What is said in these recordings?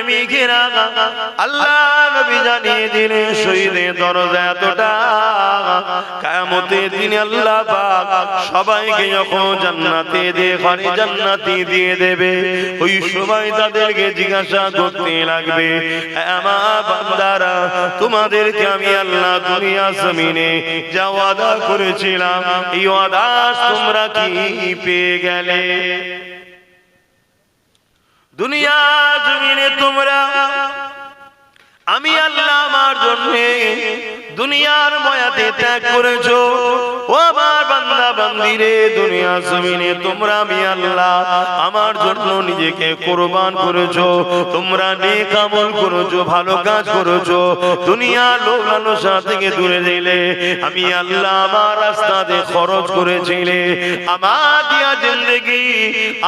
প্রেমিকেরা আল্লাহ নবী জানিয়ে দিলেন শহীদের দরজা এতটা কিয়ামতের দিনে আল্লাহ পাক সবাইকে যখন জান্নাতে দেখানে জান্নাতি দিয়ে দেবে ওই সময় তাদেরকে জিজ্ঞাসা করতে লাগবে আমার বান্দারা তোমাদেরকে আমি আল্লাহ দুনিয়া জমিনে যা ওয়াদা করেছিলাম এই ওয়াদা তোমরা কি পেয়ে গেলে দুনিয়া জমিনে তোমরা আমি আল্লাহ আমার জন্য দুনিয়ার মায়াতে ত্যাগ করেছো ও আমার বান্দা বান্দিরে দুনিয়া জমিনে তোমরা আমি আল্লাহ আমার জন্য নিজেকে কুরবান করেছো তোমরা নেক আমল করেছো ভালো কাজ করেছো দুনিয়া লোভ লালসা থেকে দূরে দিলে আমি আল্লাহ আমার রাস্তাতে খরচ করেছিলে আমার দিয়া জিন্দেগি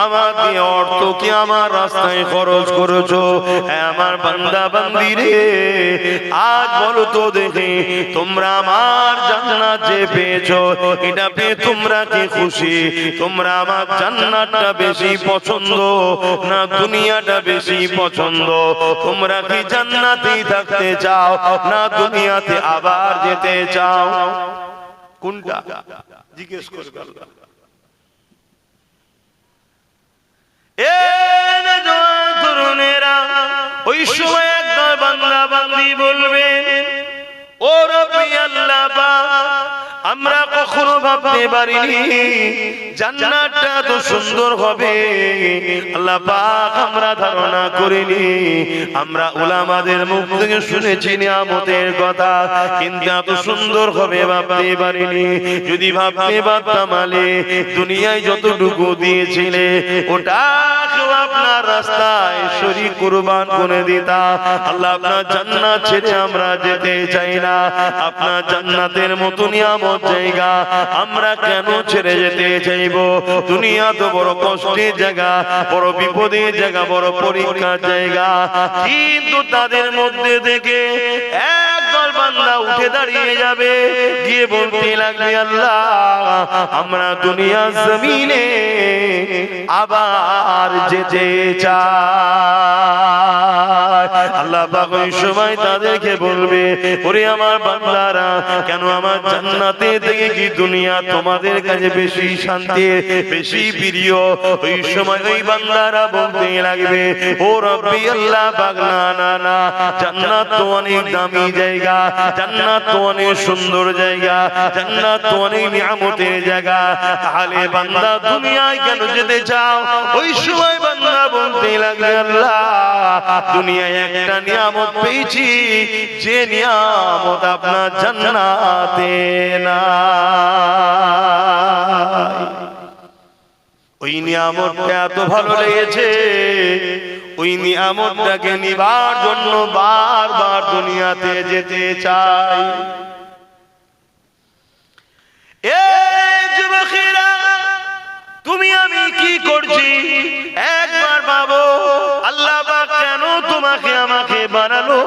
আমার দিয়া অর্থ কি আমার রাস্তায় খরচ করেছো আমার বান্দা বান্দিরে আজ বলো তো দেখি তোমরা আমার জান্নাত যে পেয়েছো এটা পেয়ে তোমরা কি খুশি তোমরা আমার জান্নাতটা বেশি পছন্দ না দুনিয়াটা বেশি পছন্দ তোমরা কি জান্নাতেই থাকতে চাও না দুনিয়াতে আবার যেতে চাও কোনটা জিজ্ঞেস করবে আল্লাহ এ নওজোয়ান তরুণেরা ওই সময় একদল বান্দা বান্দি বলবেন ও রব্বি আল্লাহ পাক আমরা কখনো ভাবতে পারিনি জান্নাতটা তো সুন্দর হবে আল্লাহ পাক আমরা ধারণা করিনি আমরা উলামাদের মুখ থেকে শুনেছি নিয়ামতের কথা কিন্তু এত সুন্দর হবে ভাবতে পারিনি যদি ভাবতে পারতাম আলে দুনিয়ায় যতটুকু দিয়েছিলে ওটা আপনার রাস্তায় শরীক কুরবান করে দিতা আল্লাহ আপনার জান্নাত ছেড়ে আমরা যেতে চাই না আপনার জান্নাতের মতো নিয়ামত জায়গা আমরা কেন ছেড়ে যেতে চাইব দুনিয়া তো বড় কষ্টের জায়গা বড় বিপদের জায়গা বড় পরীক্ষার জায়গা কিন্তু তাদের মধ্যে থেকে একদল বান্দা উঠে দাঁড়িয়ে যাবে গিয়ে বলতে লাগবে আল্লাহ আমরা দুনিয়া জমিনে আবার যেতে চাই আল্লাহ পাক ওই সময় তাদেরকে বলবে ওরে আমার বান্দারা কেন আমার জান্নাতে থেকে কি দুনিয়া তোমাদের কাছে বেশি শান্তি বেশি প্রিয় ওই সময় ওই বান্দারা বলতে লাগবে ও রব্বি আল্লাহ পাক না না না জান্নাত তো অনেক দামি জায়গা জান্নাত তো অনেক সুন্দর জায়গা জান্নাত তো অনেক নিয়ামতের জায়গা তাহলে বান্দা দুনিয়ায় কেন যেতে চাও ওই সময় বান্দা বলতে লাগবে আল্লাহ দুনিয়ায় একটা নিয়ামত পেয়েছি যে নিয়ামত আপনার জান্নাতে নাই ওই নিয়ামতটা এত ভালো লেগেছে ওই নিয়ামতটাকে নিবার জন্য বারবার দুনিয়াতে যেতে চাই এ যুবকেরা তুমি আমি কি করছি একবার ভাবো আল্লাহ পাক কেন তোমাকে আমাকে বানালো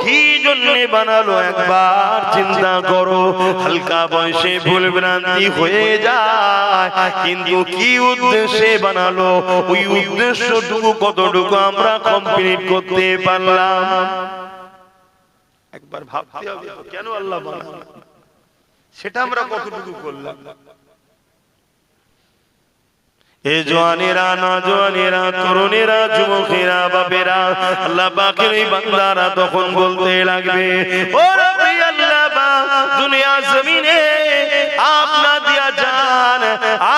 কি জন্য বানালো একবার চিন্তা করো হালকা বয়সে ভুল ভ্রান্তি হয়ে যায় কিন্তু কি উদ্দেশ্যে বানালো ওই উদ্দেশ্যটুকু কতটুকু আমরা কমপ্লিট করতে পারলাম একবার ভাবতে হবে কেন আল্লাহ বানালো সেটা আমরা কতটুকু করলাম এ জওয়ানেরা নওজওয়ানেরা তরুণেরা যুবকেরা বাপেরা আল্লাহ পাকের এই বান্দারা তখন বলতে লাগবে ও রব্বি আল্লাহ পাক দুনিয়া জমিনে আপনার দিয়া জান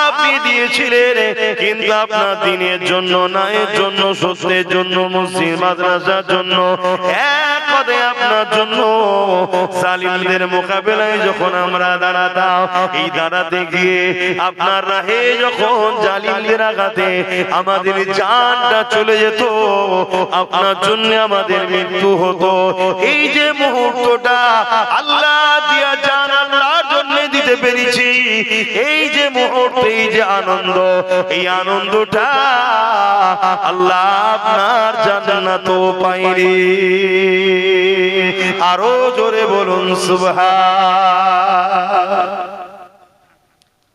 আপনি দিয়েছিলেন কিন্তু আপনার দ্বীনের জন্য না এর জন্য সত্যের জন্য মসজিদ মাদ্রাসার জন্য এক পথে আপনার জন্য জালিমদের মোকাবেলায় যখন আমরা দাঁড়াতাম এই দাঁড়াতে গিয়ে আপনার রাহে যখন জালিমদের আঘাতে আমাদের জানটা চলে যেত আপনার জন্য আমাদের মৃত্যু হতো এই যে মুহূর্তটা আল্লাহ দিয়া জান আল্লাহর জন্য দিতে পেরেছি এই যে মুহূর্তে এই যে আনন্দ এই আনন্দটা আল্লাহ আপনার জান্নাত পাইনি আরো জোরে বলুন সুবহান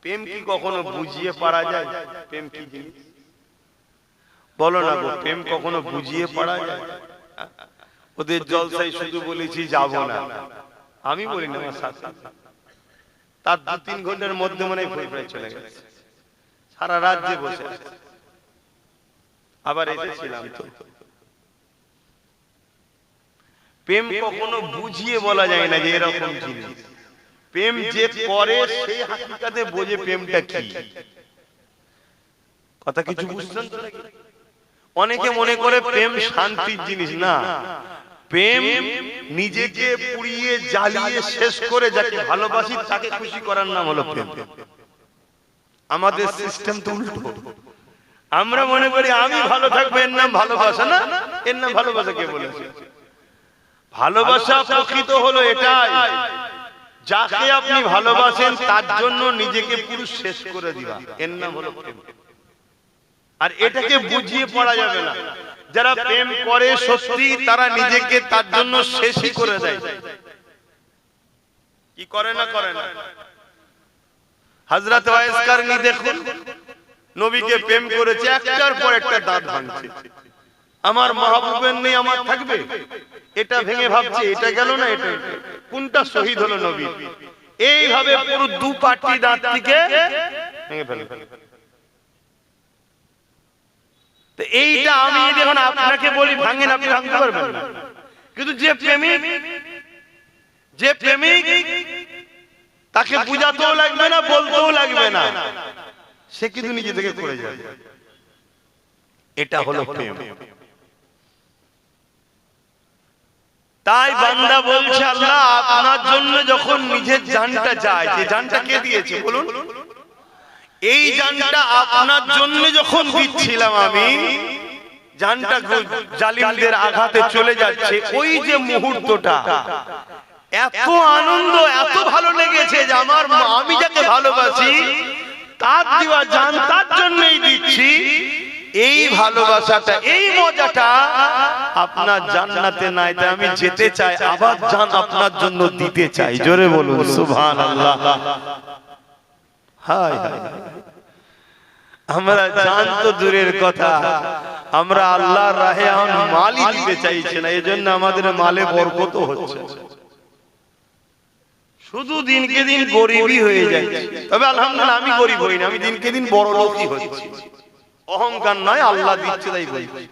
প্রেম কি কখনো বুঝিয়ে পারা যায় প্রেম কি জিনিস বলো না গো, প্রেম কখনো বুঝিয়ে পড়া যায়? ওদের জলসায় শুধু বলেছি যাব না, আমি বলি না, আমার সাথে তার 2-3 ঘন্টার মধ্যে মনে হয় প্রায় চলে গেছে, সারা রাত যে বসে আছে। আবার এসেছিলাম তো। প্রেম কখনো বুঝিয়ে বলা যায় না যে এরকম জিনিস। প্রেম যে করে সেই হাকিকাতে বোঝে প্রেমটা কি। কথা কিছু বুঝছেন তো নাকি? অনেকে মনে করে প্রেম শান্তির জিনিস, না। প্রেম নিজেকে পুড়িয়ে জ্বালিয়ে শেষ করে যাকে ভালোবাসি তাকে খুশি করার নাম হলো প্রেম। আমাদের সিস্টেম তো উল্টো। আমরা মনে করি আমি ভালো থাকবো, এর নাম ভালোবাসা না। এর নাম ভালোবাসা কে বলেছে? ভালোবাসা প্রকৃত হলো এটাই, যাকে আপনি ভালোবাসেন তার জন্য নিজেকে পুরো শেষ করে দিবা, এর নাম হলো প্রেম। আর এটাকে বুঝিয়ে পড়া যাবে না। যারা প্রেম করে সত্যি, তারা নিজেকে তার জন্য শেষই করে দেয়। কি করে না করে না? হযরত ওয়াইস কারনী দেখুন, নবীকে প্রেম করেছে, একটার পর একটা দাঁত ভাঙছে। আমার মাহবুবের নেই, আমার থাকবে, এটা ভেঙে ভাবছে এটা গেল না, এটা কোনটা শহীদ হলো নবী। এইভাবে পুরো 2 পাটি দাঁত থেকে ভেঙে ফেলে। তো এইটা আমি যখন আপনাকে বলি ভাঙেন, আপনি ভাঙতে পারবেন না। কিন্তু যে প্রেমিক তাকে বুঝাতেও লাগবে না, বলতেও লাগবে না, সে কিন্তু নিজে থেকে করে যাবে। এটা হলো প্রেম। তাই বান্দা বলছে, আল্লাহ আপনার জন্য যখন নিজের জানটা যায়, যে জানটা কে দিয়েছে বলুন? এই জানটা আপনার জন্য যখন দিচ্ছিলাম আমি, জানটা জালিমদের আঘাতে চলে যাচ্ছে, ওই যে মুহূর্তটা এত আনন্দ, এত ভালো লেগেছে যে আমার আমি যাকে ভালোবাসি তার দেওয়া জান তার জন্যই দিচ্ছি। এই ভালোবাসাটা, এই মজাটা আপনার জান্নাতে নাই, তাই আমি যেতে চাই, আবার জান আপনার জন্য দিতে চাই। জোরে বলুন সুবহানাল্লাহ। হায় হায়, আমরা জান তো দূরের কথা, আমরা আল্লাহর রাহে এখন মালই দিতে চাইছি না, এজন্য আমাদের মালে বরকত হচ্ছে, শুধু দিনকে দিন গরিবই হয়ে যাচ্ছে। তবে আলহামদুলিল্লাহ আমি গরিব হই না, আমি দিনকে দিন বড় লোকই হচ্ছি। অহংকার নয়, আল্লাহ দিচ্ছে তাই বলছি।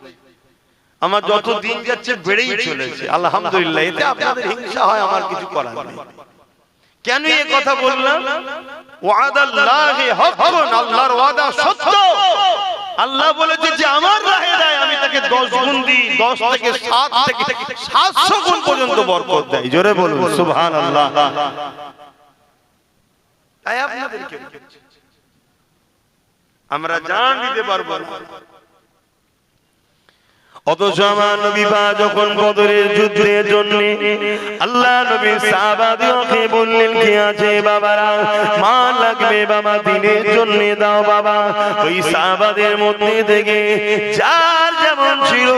আমার যত দিন যাচ্ছে বেড়েই চলেছে আলহামদুলিল্লাহ। এতে আপনাদের হিংসা হয়, আমার কিছু করার নেই। কেন এই কথা বললাম? ওয়াদাল্লাহি হাক্কুন, আল্লাহর ওয়াদা সত্য। আল্লাহ বলেছে যে আমার রাহে দেয়, আমি তাকে 10 গুণ দিই, 10 থেকে 7 থেকে 700 গুণ পর্যন্ত বরকত দেয়। জোরে বলুন সুবহানাল্লাহ। তাই আপনাদেরকে আমরা জান দিতে পারবো না, অথচ আমার নবী যখন বদরের যুদ্ধের জন্য আল্লাহ নবী সাহাবাদেরকে বললেন, কি আছে বাবারা, মা লাগবে বাবা, দিনের জন্য দাও বাবা। ওই সাহাবাদের মধ্যে থেকে যার যেমন ছিল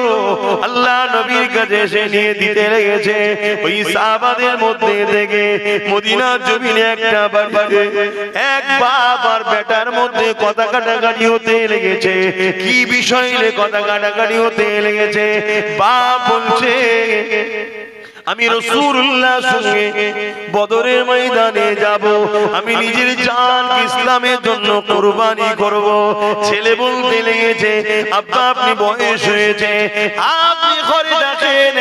আল্লাহ নবীর কাছে এসে নিয়ে দিতে লেগেছে। ওই সাহাবাদের মধ্যে থেকে মদিনার জমিনে একটা বাড়িতে এক বাপ আর বেটার মধ্যে কথা কাটাকাটি হতে লেগেছে। কি বিষয় নিয়ে কথা কাটাকাটি হতে লেগেছে? বাপ বলছে, আমি রাসূলুল্লাহ সঙ্গে বদরের ময়দানে যাব, আমি নিজের জান ইসলামের জন্য কুরবানি করব। ছেলে বলতে লেগেছে, আব্বা আপনি বয়স হয়েছে, আপনি ঘরে দেখেন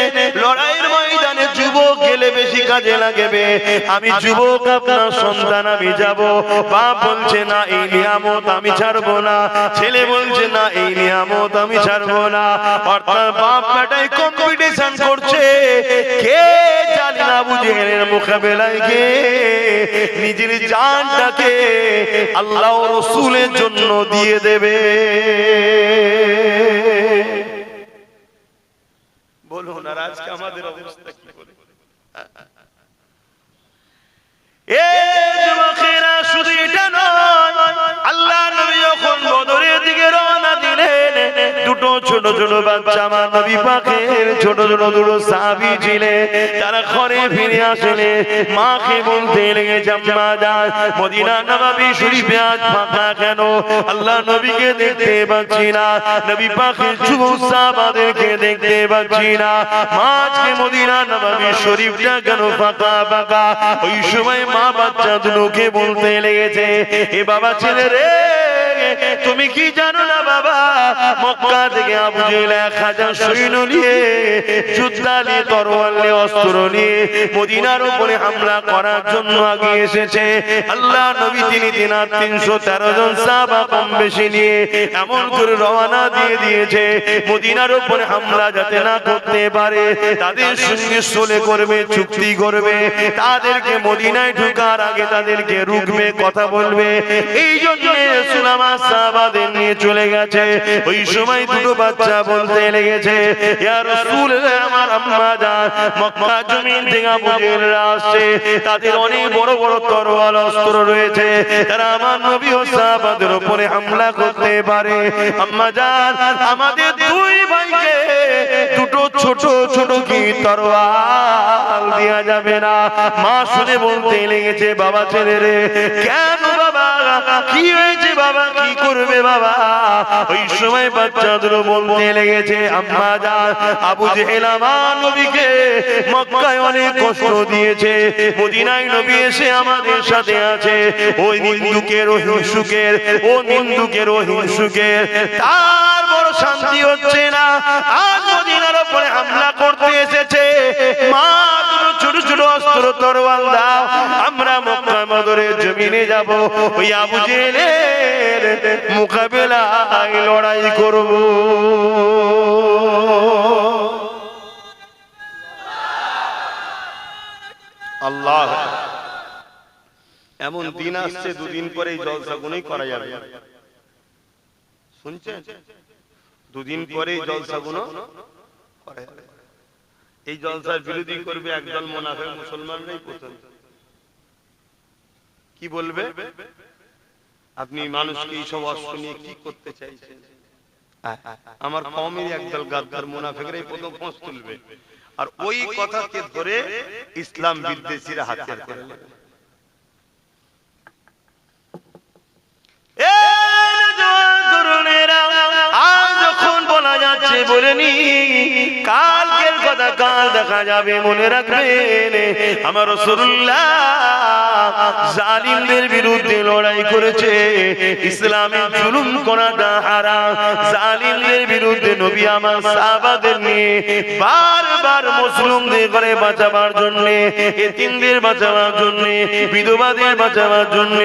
লড়াইয়ের ময়দানে যুবক গেলে বেশি কাজে লাগবে, আমি যুবক আপনার সন্তান, আমি যাব। বাপ বলছে, না এই নিয়ামত আমি ছাড়বো না। ছেলে বলছে, না এই নিয়ামত আমি ছাড়বো না। অর্থাৎ বাপ বেটাই কম্পিটিশন করছে, কে জানি না বুঝের মোকাবেলায় কে নিজের জানটাকে আল্লাহ ও রাসূলের জন্য দিয়ে দেবে। বলুন আর আজকে আমাদের অবস্থা কি হবে? যুবকেরা শুধু এটা নয়, আল্লাহ নবী যখন বদরের দিকে রওনা দিলেন, দুটো ছোট ছোট ছোট বাচ্চা আমার নবী পাকের ছোট ছোট দুটো সাহাবী ছিলেন, তারা ঘরে ফিরে আসলে মাকে বলতে লেগেছে, আম্মা জান মদিনা নববী শরীফে আজ ফাঁকা কেন? আল্লাহ নবীকে দেখতে পাচ্ছি না, নবী পাকের যুবক সাহাবাদেরকে দেখতে পাচ্ছি না, আজকে মদিনা নববী শরীফটা কেন ফাঁকা ফাঁকা? ওই সময় মা বাচ্চা দুটোকে বলতে লেগেছে, এ বাবা ছেলে রে, তুমি কি জানো না বাবা, মক্কা থেকে আবু জেহেল 1000 সৈন্য নিয়ে যুদ্ধালি তরোয়াল নিয়ে অস্ত্র নিয়ে মদিনার উপরে হামলা করার জন্য আগে এসেছে। আল্লাহ নবী তিনি 313 জন সাহাবা কম বেশি নিয়ে এমন করে রওনা দিয়ে দিয়েছে, মদিনার উপরে হামলা যাতে না করতে পারে, তাদের সঙ্গে সলে করবে, চুক্তি করবে, তাদেরকে মদিনায় ঢোকার আগে তাদেরকে রুখবে, কথা বলবে। এই জন্য রাসূল আমার সাহাবাদের নিয়ে চলে গেছে। ওই সময় দুটো বাচ্চা বলতে লেগেছে, ইয়া রাসূলুল্লাহ, আমার আম্মা জান মক্কা জমিন থেকে আবু জেহেলরা আসছে, তাদের অনেক বড় বড় তরোয়াল অস্ত্র রয়েছে, তারা আমার নবী ও সাহাবাদের উপরে হামলা করতে পারে। আম্মা জান আমাদের দুই ভাইকে দুটো ছোট ছোট কি তরোয়াল দেয়া যাবে না? মা শুনে বলতে লেগেছে, বাবা ছেলে রে, কেন বাবা, কি হয়েছে বাবা, কি করবে বাবা? ওই সময় বাচ্চাদের বলতে লেগেছে, আম্মা জান আবু জেহেল আমার নবীকে মক্কায় অনেক কষ্ট দিয়েছে, মদিনায় নবী এসে আমাদের সাথে আছে, ওই নিন্দুকের ও হিংসুকের, ও নিন্দুকের ও হিংসুকের তার বড় শান্তি হচ্ছে না, আজ মদিনার উপরে হামলা করতে এসেছে, মা ছোট ছোট অস্ত্র তরোয়াল দাও, আমরা মক্কা মদরের জমিনে যাব, ওই আবু জেহেলের মোকাবেলায় লড়াই করব। আল্লাহ, এমন দিন আসছে দুদিন পরে এই জলসাগুলোই করা যাবে, শুনছেন? দুদিন পরে এই জলসাগুলো করা যাবে। এই জলসার বিরোধী করবে একদল মুনাফিক, মুসলমানরাই প্রথম। কি বলবে? আপনি মানুষকে এই সব অস্ত্র নিয়ে কি করতে চাইছেন? আমার কওমের একদল গাদ্দার মুনাফিকরাই প্রথম ফোঁস তুলবে, আর ওই কথাকে ধরে ইসলাম বিদ্বেষীরা হাতিয়ার করে নেবে। বলেনি কালকের কথা কাল দেখা যাবে, মনে রাখবেন আমার রাসূলুল্লাহ জালিমদের বিরুদ্ধে লড়াই করেছে, ইসলামে জুলুম করাটা হারাম, জালিমদের বিরুদ্ধে নবী আমার সাহাবাদের নিয়ে বারবার মুসলিমদের ঘরে বাঁচাবার জন্য, এতিমদের বাঁচাবার জন্য, বিধবাদের বাঁচাবার জন্য,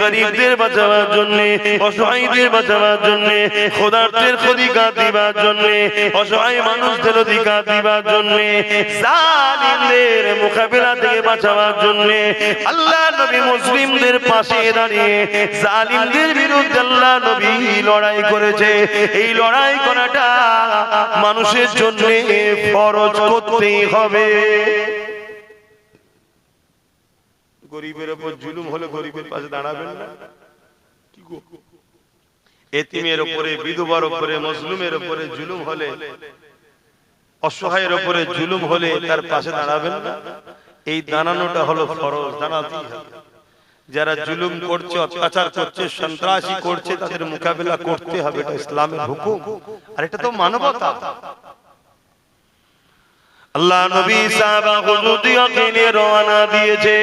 গরিবদের বাঁচাবার জন্য, অসহায়দের বাঁচাবার জন্য, খোদার্থের অধিকার দিবার জন্য, অসহায় মানুষদের অধিকার দিবার জন্য, জালিমদের মোকাবিলা থেকে বাঁচাবার জন্য আল্লাহ নবী মুসলিমদের পাশে দাঁড়িয়ে জালিমদের বিরুদ্ধে আল্লাহ নবী লড়াই করেছে। এই লড়াই করাটা মানুষের জন্য ফরজ করতেই হবে। গরিবের উপর জুলুম হলে গরিবের পাশে দাঁড়াবেন না? কি গো, এতিমের উপরে, বিধবার উপরে, মজলুমের উপরে জুলুম হলে, অসহায়ের উপরে জুলুম হলে তার পাশে দাঁড়াবেন না? এই দাঁড়ানোটা হলো ফরজ, দাঁড়াতেই হবে। যারা জুলুম করছে, অত্যাচার করছে, সন্ত্রাসী করছে, তাদের মোকাবেলা করতে হবে, এটা ইসলামের হুকুম, আর এটা তো মানবতা। আল্লাহ নবী সাহাবা হুজুরকে নিয়ে রওনা দিয়েছে।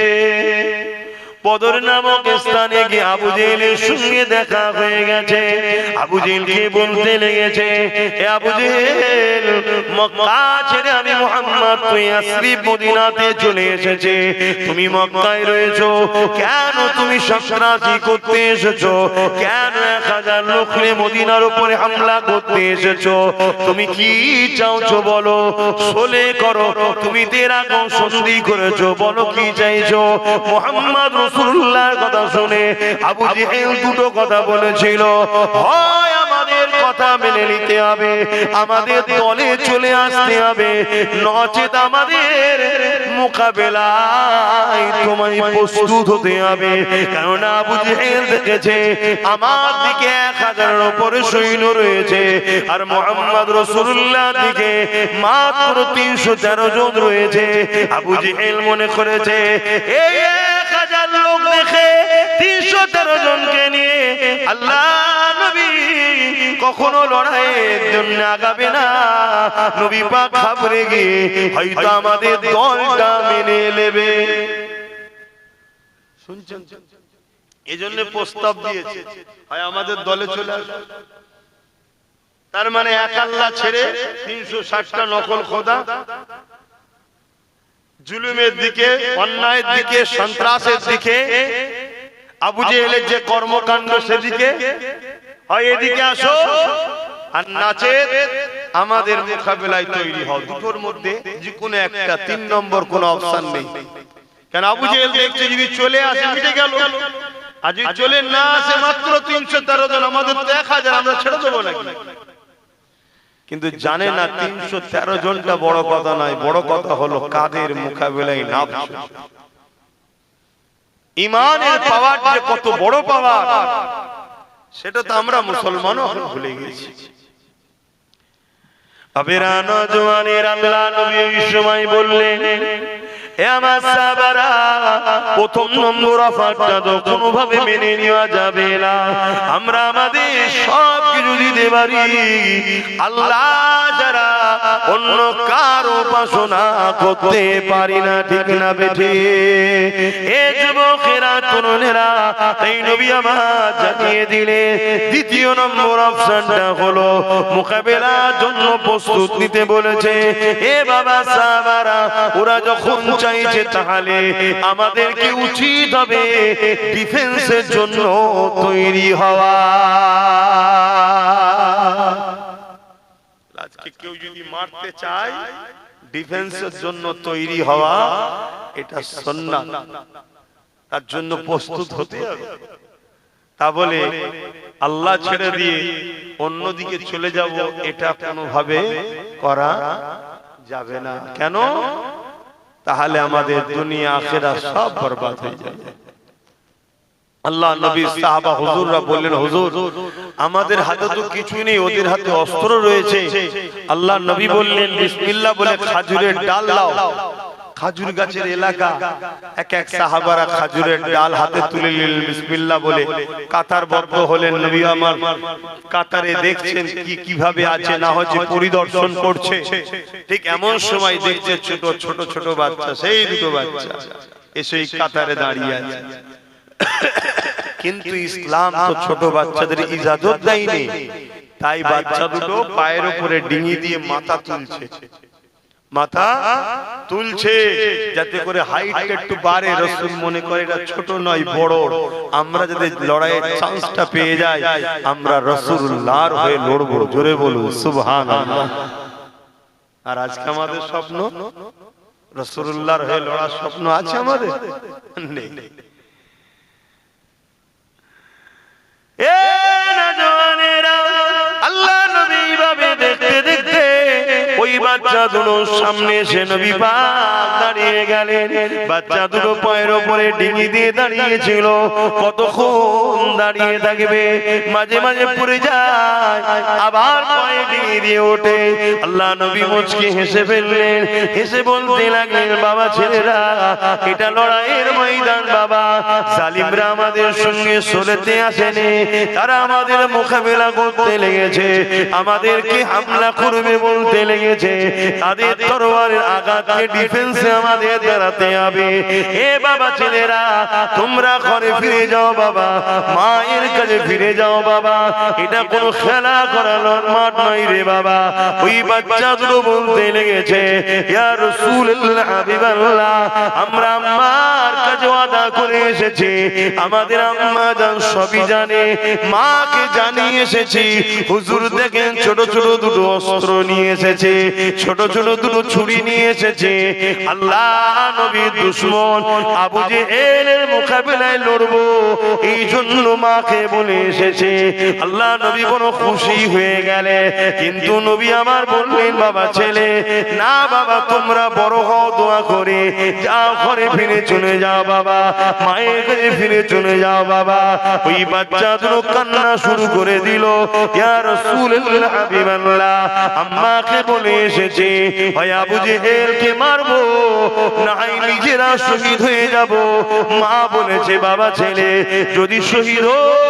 বদর নামক স্থানে গিয়ে আবু জেহেলের সঙ্গে দেখা হয়ে গেছে। আবু জেহেলকে বলতে লেগেছে, এ আবু জেহেল, মক্কা ছেড়ে আমি মুহাম্মদ তুই ইয়াসরিব মদিনাতে চলে এসেছে, তুমি মক্কায় রয়েছো, কেন তুমি সন্ত্রাসী করতে এসেছো? কেন 1000 লোক নিয়ে মদিনার উপরে হামলা করতে এসেছো? তুমি কি চাওছো বলো, সলে করো, তুমি তেরা কম সন্ধি করেছো, বলো কি চাইছো? মুহাম্মদ রাসূলুল্লাহর কথা শুনে আবু জেহেল দুটো কথা বলেছিল, হয় আমাদের কথা মেনে নিতে হবে, আমাদের দলে চলে আসতে হবে, নচেত আমাদের মোকাবেলায় তোমায় প্রস্তুত হতে হবে। কারণ আবু জেহেল দেখেছে আমার দিকে 1000-এর উপরে সৈন্য রয়েছে, আর মুহাম্মদ রাসূলুল্লাহ দিকে মাত্র 313 জন রয়েছে। আবু জেহেল মনে করেছে এই 1000 লোক দেখে 313 জনকে নিয়ে আল্লাহ নবী কখনো লড়াইয়ের জন্য আগাবে না। নবী পাক ঘাবড়ে গিয়ে হয়তো আমাদের দলটা মেনে নেবে। শুনছেন? এজন্য প্রস্তাব দিয়েছে হয় আমাদের দলে চলে আসবে। তার মানে এক আল্লাহ ছেড়ে 360টা নকল খোদা, জুলুমের দিকে, অন্যায়ের দিকে, সন্ত্রাসের দিকে, আবু জেহেলের যে কর্মকাণ্ড সেদিকে, হয় এদিকে আসো আর নাচে আমাদের মোকাবেলায় তৈরি হও। দুটোর মধ্যে যে কোনো একটা, 3 নম্বর কোনো অপশন নেই। কেন আবু জেহেল দেখছে যদি চলে আসে মিটে গেল, আর যদি চলে না আসে মাত্র 313 জন, আমাদের তো 1000, আমরা ছেড়ে দেবো নাকি? কিন্তু জানে না 313 জনটা বড় কথা নয়, বড় কথা হলো কাদের মোকাবেলায় নামছে। ঈমানের পাওয়ার যে কত বড় পাওয়ার, সেটা তো আমরা মুসলমানও এখন ভুলে গেছি। আবেরা নওজওয়ানের আল্লাহ নবী এই সময় বললেন, এ আমার সাহাবারা, প্রথম নম্বর অফারটা তো কোনোভাবে মেনে নেওয়া যাবে না। আমরা আমাদের সব কিছু দিতে পারি, আল্লাহ যারা অন্য কার উপাসনা করতে পারি না, ঠিক না বেঠে? এ যুবকেরা, তরুণেরা, এই নবী আমার জানিয়ে দিলে দ্বিতীয় নম্বর অপশনটা হলো মোকাবেলার জন্য প্রস্তুত নিতে বলেছে। এ বাবা সাহাবারা, ওরা যখন চাইছে তাহলে আমাদের কি উচিত হবে ডিফেন্সের জন্য তৈরি হওয়া। আজকে কেউ যদি মারতে চায়, ডিফেন্সের জন্য তৈরি হওয়া এটা সুন্নাত, তার জন্য প্রস্তুত হতে হবে। তা বলে আল্লাহ ছেড়ে দিয়ে অন্যদিকে চলে যাব, এটা কোনোভাবে করা যাবে না। কেন? তাহলে আমাদের দুনিয়া আখিরাত সব বরবাদ হয়ে যাবে। আল্লাহ নবী, সাহাবা, হুজুররা বললেন, হুজুর আমাদের হাতে তো কিছু নেই, ওদের হাতে অস্ত্র রয়েছে। আল্লাহ নবী বললেন, বিসমিল্লাহ বলে খাজুরের ডাল লাও। খাজুর গাছের এলাকা, এক এক সাহাবারা খাজুরের ডাল হাতে তুলে নিলেন, বিসমিল্লাহ বলে কাতারবদ্ধ হলেন। নবী আমার কাতারে দেখছেন কি কিভাবে আছে না হচ্ছে, পরিদর্শন করছে। ঠিক এমন সময় দেখছে ছোট ছোট ছোট বাচ্চা, সেই দুটো বাচ্চা এসে কাতারে দাঁড়িয়ে আছে। কিন্তু ইসলাম তো ছোট বাচ্চাদের ইজাজত দেয়নি, তাই বাচ্চা দুটো পায়ের উপরে ডিঙি দিয়ে মাথা তুলছে, মাথা তুলছে যাতে করে হাইটটা একটু বাড়ে। রাসূল মনে করে এটা ছোট নয়, বড়। আমরা যদি লড়াইয়ের চান্সটা পেয়ে যাই, আমরা রাসূলুল্লাহর হয়ে লড়বো। জোরে বলুন সুবহানাল্লাহ। আর আজকে আমাদের স্বপ্ন রাসূলুল্লাহর হয়ে লড়ার স্বপ্ন আছে আমাদের? নেই। এ নওজওয়ানেরা, আল্লাহ নবী ভাবে দেখতে দেখতে ওই বাচ্চা দুটো সামনে এসে নবী পাক দাঁড়িয়ে গেলেন। বাচ্চা দুটো পায়ের উপরে ডিঙি দিয়ে দাঁড়িয়েছিল। কতক্ষণ দাঁড়িয়ে থাকবে? মাঝে মাঝে পড়ে যায়, আবার পায়ে ডিঙি দিয়ে ওঠে। আল্লাহ নবী মুচকি হেসে ফেললেন, হেসে বলতে লাগলেন, বাবা ছেলেরা, এটা লড়াইয়ের ময়দান বাবা। জালিমরা আমাদের সঙ্গে সরেতে আসেনি, তারা আমাদের মোকাবেলা করতে লেগেছে, আমাদেরকে হামলা করবে বলতে লেগেছে। তাদের তরবারের আঘাতকে ডিফেন্সে আমাদের দাঁড়াতে হবে। এ বাবা ছেলেরা, তোমরা ঘরে ফিরে যাও বাবা, মায়ের কাছে ফিরে যাও বাবা। এটা কোনো খেলা করানোর মাঠ নয় রে বাবা। ওই বাচ্চা দুটো বলতে লেগেছে, ইয়া রাসূলুল্লাহ, হাবিবাল্লাহ, আমরা আম্মার কাছে ওয়াদা করে এসেছি, আমাদের আম্মা জান সবই জানে, মাকে জানিয়ে এসেছি। হুজুর দেখেন ছোট ছোট দুটো অস্ত্র নিয়ে এসেছে, ছোট ছোট দুটো ছুরি নিয়ে এসেছে। আল্লাহ নবীর দুশমন আবু জেহেলের মোকাবিলায় লড়বো এই জন্য মাকে বলে এসেছে। আল্লাহ নবী বড় খুশি হয়ে গেলে, কিন্তু নবী আমার বললেন, বাবা ছেলে, না বাবা, তোমরা বড় হও, দোয়া করে যাও, ঘরে ফিরে চলে যাও বাবা, মায়ের কাছে ফিরে চলে যাও বাবা। ওই বাচ্চা দুটো কান্না শুরু করে দিল। ইয়া রাসূলুল্লাহ হাবিবাল্লাহ, আম্মাকে বলে এসেছে হয় আবু জেহেলকে মারবো, নাই নিজেরা শহীদ হয়ে যাব। মা বলেছে, বাবা ছেলে, যদি শহীদ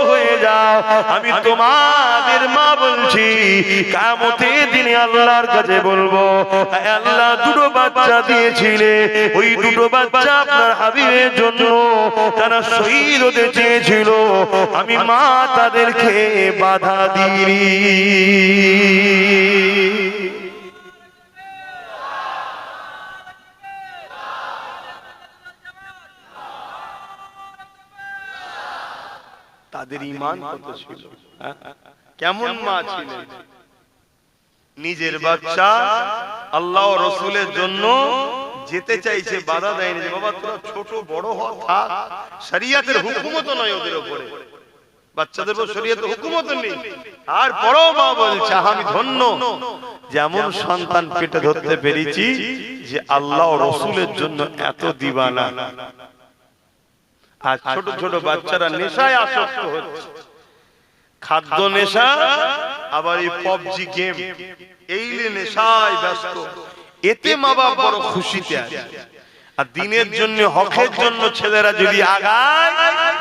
হয়ে যাও, আমি তোমাদের মা বলছি কিয়ামতের দিনে আল্লাহর কাছে বলবো, আল্লাহ দুটো বাচ্চা দিয়েছিলে, ওই দুটো বাচ্চা আপনার হাবিবের জন্য তারা শহীদ হতে চেয়েছিল, আমি মা তাদেরকে বাধা দিই। তাদের ঈমান কত ছিল, কেমন মা ছিলেন। নিজের বাচ্চা আল্লাহ ও রাসূলের জন্য যেতে চাইছে, বাধা দেয়নি যে বাবা তোরা ছোট বড় হ, থাক, শরীয়তের হুকুমত নয় ওদের উপরে, বাচ্চাদের উপর শরীয়তের হুকুমত নেই। আর বড় মা বলছে, আমি ধন্য যেমন সন্তান পেটে ধরতে পেরেছি যে আল্লাহ ও রাসূলের জন্য এত দিবানা। আর ছোট ছোট বাচ্চারা নেশায় আসক্ত হচ্ছে, খাদ্য নেশা, আবার এই পাবজি গেম, এই নেশায় ব্যস্ত। এতে মা বাবা বড় খুশিতে আছে। আর দিনের জন্য, হকের জন্য ছেলেরা যদি আগায়,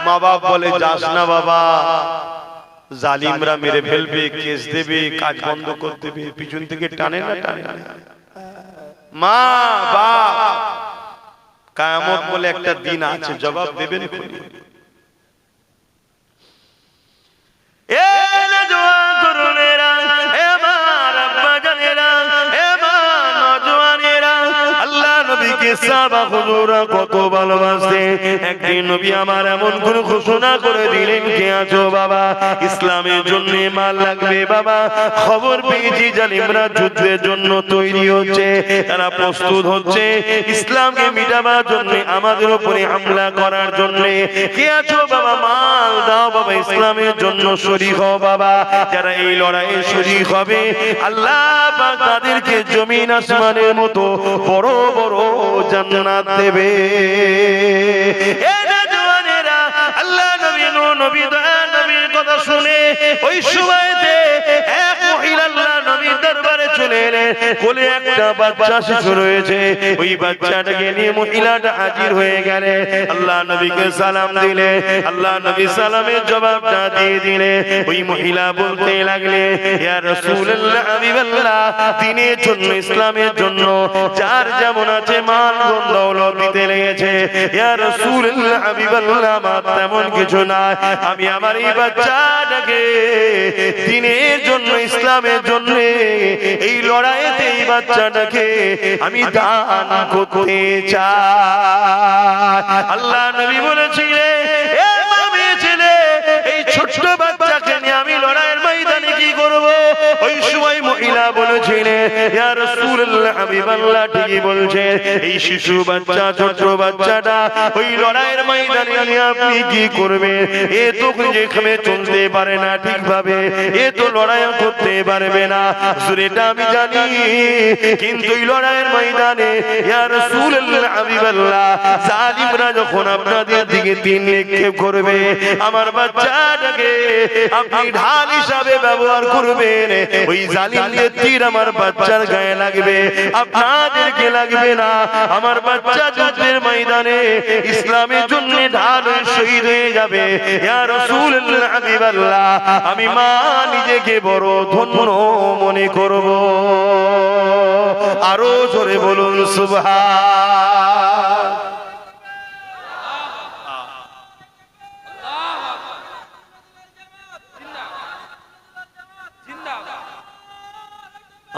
মা বাবা বলে, যাস না বাবা, জালিমরা মেরে ফেলবে, কেস দেবে, কাজ বন্ধ করে দেবে, পিছন থেকে টানে না টানে না। মা বাপ কিয়ামত বলে একটা দিন আছে, জবাব দেবেন। কত ভালোবাসে। একদিন নবী আমার এমন কোন ঘোষণা করে দিলেন, কে আছো বাবা, ইসলামের জন্য মাল লাগবে বাবা, খবর পেয়েছি জালিমরা যুদ্ধের জন্য তৈরি হচ্ছে, তারা প্রস্তুত হচ্ছে ইসলামকে মিটাবার জন্য, আমাদের উপরে হামলা করার জন্য। কে আছো বাবা, মাল দাও বাবা, ইসলামের জন্য শরীক হও বাবা। যারা এই লড়াইয়ে শরীক হবে, আল্লাহ পাক তাদেরকে জমিন আসমানের মতো বড় বড় জান্নাত দেবে। আল্লাহ নবীর কথা শুনে ওই সময়তে এক মহিলা আল্লাহ নবীর দরবারে চলে এলেন। কোলে একটা বাচ্চা শিশু রয়েছে, ওই বাচ্চাটাকে নিয়ে মহিলাটা হাজির হয়ে গেলে। আল্লাহ নবীকে সালাম দিলে, আল্লাহ নবী সালামের জবাবটা দিয়ে দিলে। ওই মহিলা বলতে লাগলে, ইয়া রাসূলুল্লাহ হাবিবাল্লাহ, দ্বীনের জন্য, ইসলামের জন্য যার যেমন আছে মাল দৌলত দিতে লেগেছে। ইয়া রাসূলুল্লাহ হাবিবাল্লাহ, আমার তেমন কিছু না, আমি আমার এই বাচ্চাটাকে দ্বীনের জন্য, ইসলামের জন্য এই লড়াইতে এই বাচ্চাটাকে আমি দান করতে চাই। আল্লাহ নবী বলেছিলেন, এ মামি ছেলে, এই ছোট্ট বাচ্চাকে নিয়ে আমি লড়াইয়ের ময়দানে কি করব? ওই সময় মহিলা বলেছিলেন, ইয়া রাসূলুল্লাহ হাবিবাল্লাহ, ঠিকই বলছে, এই শিশু বাচ্চা, ছোট বাচ্চাটা ওই লড়াইয়ের ময়দানে নিয়ে আপনি কি করবেন? এ তো যেখানে চলতে পারে না ঠিকভাবে, এ তো লড়াই করতে পারবে না, এটা আমি জানি, কিন্তু এই লড়াইয়ের ময়দানে ইয়া রাসূলুল্লাহ হাবিবাল্লাহ, জালিমরা যখন আপনাদের দিকে তীর নিক্ষেপ করবে, আমার বাচ্চাটাকে আপনি ঢাল হিসাবে ব্যবহার করবেন। ওই জালিমদের তীর আমার বাচ্চার গায়ে লাগবে, আপনাদেরকে লাগবে না। আমার বাচ্চা যুদ্ধের ময়দানে ইসলামের জন্য ঢাল হয়ে শহীদ হয়ে যাবে। ইয়া রাসূলুল্লাহ হাবিবাল্লাহ, আমি মা নিজেকে বড় ধন্য মনে করব। আরো জোরে বলুন সুবহান।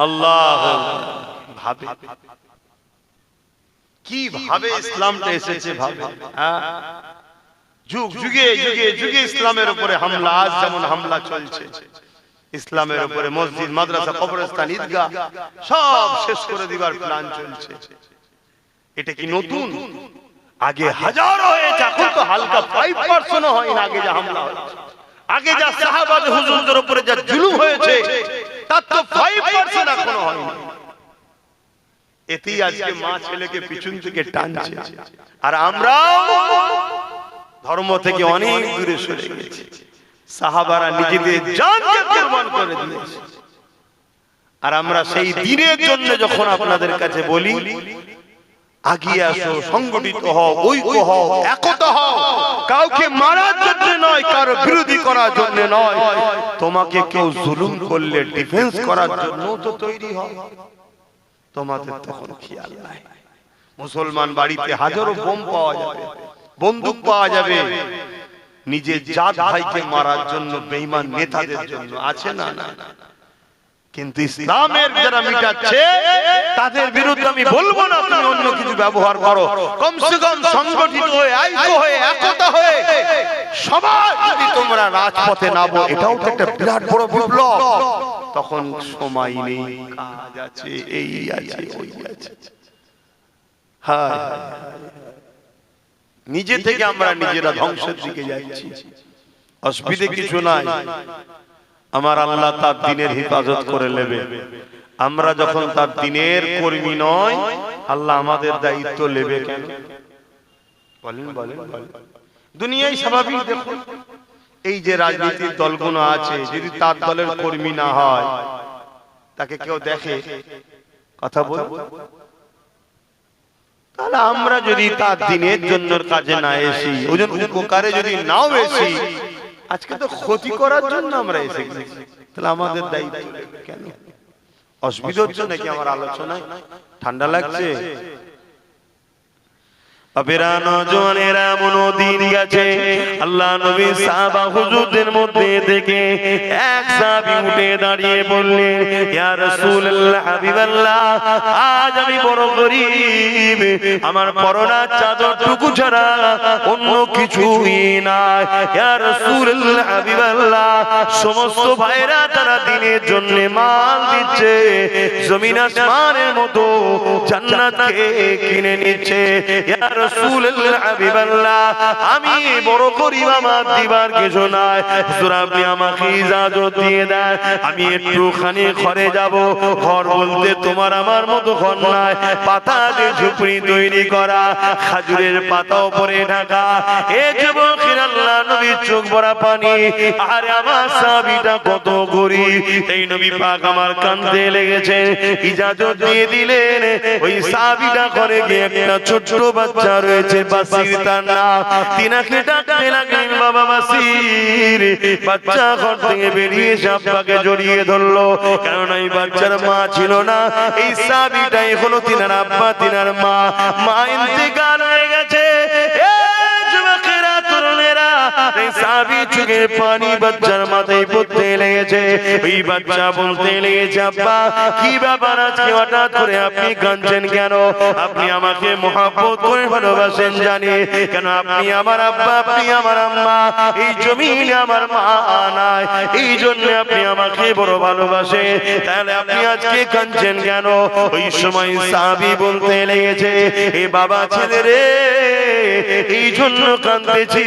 আল্লাহ ভাবে কি ভাবে ইসলামটা এসেছে, ভাবে যুগ যুগে যুগে যুগে ইসলামের উপরে হামলা, আজ যেমন হামলা চলছে, ইসলামের উপরে মসজিদ, মাদ্রাসা, কবরস্থান, ঈদগাহ সব শেষ করে দিবার প্ল্যান চলছে। এটা কি নতুন? আগে হাজারো হয়েছে, এখন তো হালকা 5% হয় না। আগে যা হামলা হয়েছে, আগে যা সাহাবাদ হুজুরদের উপরে যা জুলুম হয়েছে, তার তো 5% এখনো হয়নি। এতেই আজকে মা ছেলেকে পিছন থেকে টানছে, আর আমরাও ধর্ম থেকে অনেক দূরে সরে গেছি। সাহাবারা নিজেদের জানকে কুরবান করে দিয়েছে, আর আমরা সেই দিনের জন্য যখন আপনাদের কাছে বলি আগিয়ে আসো, সংগঠিত হও, ঐক্য হও, একতা হও, কাউকে মারার জন্য নয়, কারো বিরোধী করার জন্য নয়, তোমাকে কেউ জুলুম করলে ডিফেন্স করার জন্য তো তৈরি হও। তোমাদের তখন খেয়াল নাই। মুসলমান বাড়িতে হাজারো বোম পাওয়া যাবে, বন্দুক পাওয়া যাবে, নিজের জাত ভাইকে মারার জন্য, বেঈমান নেতাদের জন্য আছে না? না। কিন্তু ইসলামের যারা মিটাচ্ছে তাদের বিরুদ্ধে আমি বলবো না তুমি অন্য কিছু ব্যবহার করো। কমসে কম সংগঠিত হয়ে, ঐক্য হয়ে, একতা হয়ে সবাই যদি তোমরা রাজপথে নামো, এটাও তো একটা বিরাট বড় বিপ্লব। তখন সময় নেই, কাজ আছে, এই আছে, ওই আছে। হ্যাঁ, নিজে থেকে আমরা নিজেরা ধ্বংসের দিকে যাচ্ছি। অসুবিধে কিছু নাই, আমার আল্লাহ তার দিনের হেফাজত করে নেবে। আমরা যখন তার দিনের কর্মী নয়, আল্লাহ আমাদের দায়িত্ব নেবে কেন? বলেন বলেন বলেন। দুনিয়ায় স্বাভাবিক, দেখুন এই যে রাজনীতির দলগুলো আছে, যদি তার দলের কর্মী না হয়, তাকে কেউ দেখে? কথা বল। তাহলে আমরা যদি তার দিনের জন্য কাজে না এসি, ওজন উপকারে যদি নাও এসি, আজকে তো ক্ষতি করার জন্য আমরা এসে গেছি, তাহলে আমাদের দায়িত্ব কেন? অসুবিধা হচ্ছে নাকি আমার আলোচনায়? ঠান্ডা লাগছে? আবেরা নওজওয়ানেরা মনোদিন গেছে, আল্লাহ নবী সাহাবা হুজুরদের মধ্যে থেকে এক সাহাবী উঠে দাঁড়িয়ে বললেন, ইয়া রাসূলুল্লাহ, হাবিবাল্লাহ, আজ আমি বড় গরীব, আমার পরনার চাদরটুকু ছাড়া অন্য কিছুই নাই। ইয়া রাসূলুল্লাহ, হাবিবাল্লাহ, সমস্ত ভাইরা তারা দিনের জন্য মাল দিচ্ছে, জমিন আসমানের মতো জান্নাতকে কিনে নিচ্ছে। ইয়া রাসূলুল্লাহ, হাবিবাল্লাহ, আমি বড় গরীব, আমার দিবার কিছু নাই, হুজুর আপনি আমাকে ইজাজত দিয়ে দেন, আমি একটুখানি ঘরে যাব। ঘর বলতে তোমার আমার মতো ঘর নাই, পাতা দিয়ে ঝুপড়ি তৈরি করা, খাজুরের পাতা উপরে ঢাকা। এ যুবকের আল্লাহ নবীর চোখ ভরা পানি, আরে আমার সাহাবীটা কত গরীব, এই নবী পাক আমার কাঁদতে লেগেছে। ইজাজত দিয়ে দিলেন, ওই সাহাবীটা ঘরে গিয়ে একটা ছোট্ট বাচ্চা রয়েছে, বাসির তার নাম, তিনাকে ডাকতে লাগলেন, বাবা বাসির। বাচ্চা ঘর থেকে বেরিয়ে এসে আব্বাকে জড়িয়ে ধরলো, কারণ এই বাচ্চার মা ছিল না। এই সাহাবীটাই হলো তিনার আব্বা, তিনার মা। মা ইন্তেকাল হয়ে গেছে। যুবকেরা, তরুণেরা, এই সাহাবী চোখের পানি বাচ্চার মাথায় পড়তে লেগেছে। ওই বাচ্চা বলতে লেগেছে, আব্বা কি ব্যাপার, আজকে হঠাৎ করে আপনি কাঁদছেন কেন? আপনি আমাকে মহব্বত করে ভালোবাসেন জানি, কেন আপনি আমার আব্বা, আপনি আমার আম্মা, এই জমিনে আমার মা নাই, এই জন্য আপনি আমাকে বড় ভালোবাসেন, তাহলে আপনি আজকে কাঁদছেন কেন? ওই সময় সাহাবী বলতে লেগেছে, এ বাবা ছেলে রে, এই জন্য কাঁদতেছি,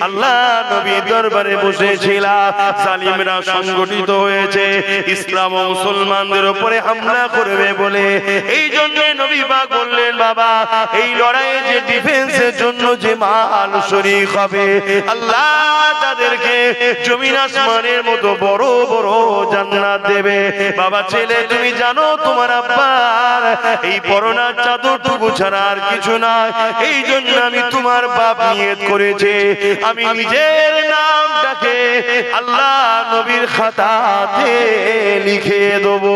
আল্লাহ নবী দরবারে বসেছিলাম, জালিমরা সংগঠিত হয়েছে, ইসলাম ও মুসলমানদের উপরে হামলা করবে বলে, এই জন্য নবী পাক বললেন, বাবা এই লড়াইয়ে যে ডিফেন্সের জন্য যে মাল শরীক হবে, আল্লাহ তাদেরকে জমিন আসমানের মতো বড় বড় জান্নাত দেবে। বাবা ছেলে, তুমি জানো তোমার আব্বার এই পরনার চাদরটুকু ছাড়া আর কিছু নাই, এই জন্য আমি তোমার বাপ নিয়ত করেছে, আমি নিজের নামটাকে আল্লাহ নবীর খাতাতে লিখে দেবো।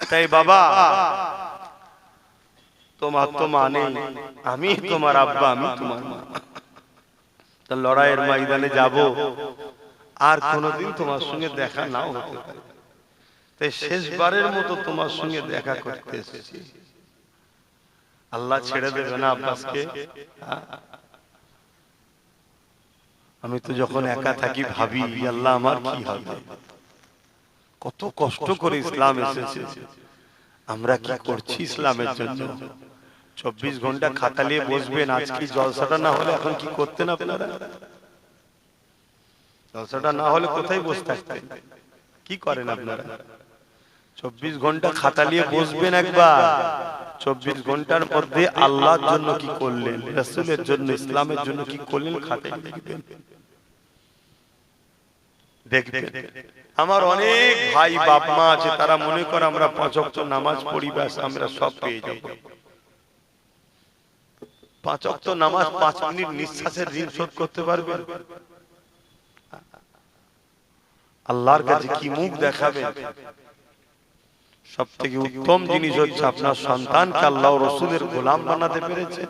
তাই বাবা, তোমার তো মানে, আমি তোমার আব্বা, আমি তোমার মা, তা লড়াইয়ের ময়দানে যাব, আর কোনোদিন তোমার সঙ্গে দেখা নাও হতে পারে, তাই শেষবারের মতো তোমার সঙ্গে দেখা করতে এসেছি। আল্লাহ ছেড়ে দেবে না আব্বাসকে? আমি তো যখন একা থাকি ভাবি আল্লাহ আমার কি হবে, কত কষ্ট করে ইসলাম এসেছে, আমরা কি করছি ইসলামের জন্য। 24 ঘন্টা খাতা নিয়ে বসবেন, আজকে জলসাটা না হলে এখন কি করতেন আপনারা? জলসাটা না হলে কোথায় বসে থাকতেন, কি করেন আপনারা? 24 ঘন্টা খাতা নিয়ে বসবেন একবার, 24 ঘন্টার মধ্যে আল্লাহর জন্য কি করলেন, রাসূলের জন্য, ইসলামের জন্য কি করলেন, খাতায় লিখবেন, দেখবেন। আমার অনেক ভাই বাপ মা আছে, তারা মনে করে আমরা 5 ওয়াক্ত নামাজ পড়ি ব্যাস আমরা সব পেয়ে যাব। 5 ওয়াক্ত নামাজ 5 মিনিট নিঃশ্বাসের ঋণ শোধ করতে পারবেন? আল্লাহর কাছে কি মুখ দেখাবেন? সবথেকে উত্তম জিনিস হচ্ছে আপনার সন্তানকে আল্লাহ ও রাসূলের গোলাম বানাতে পেরেছেন,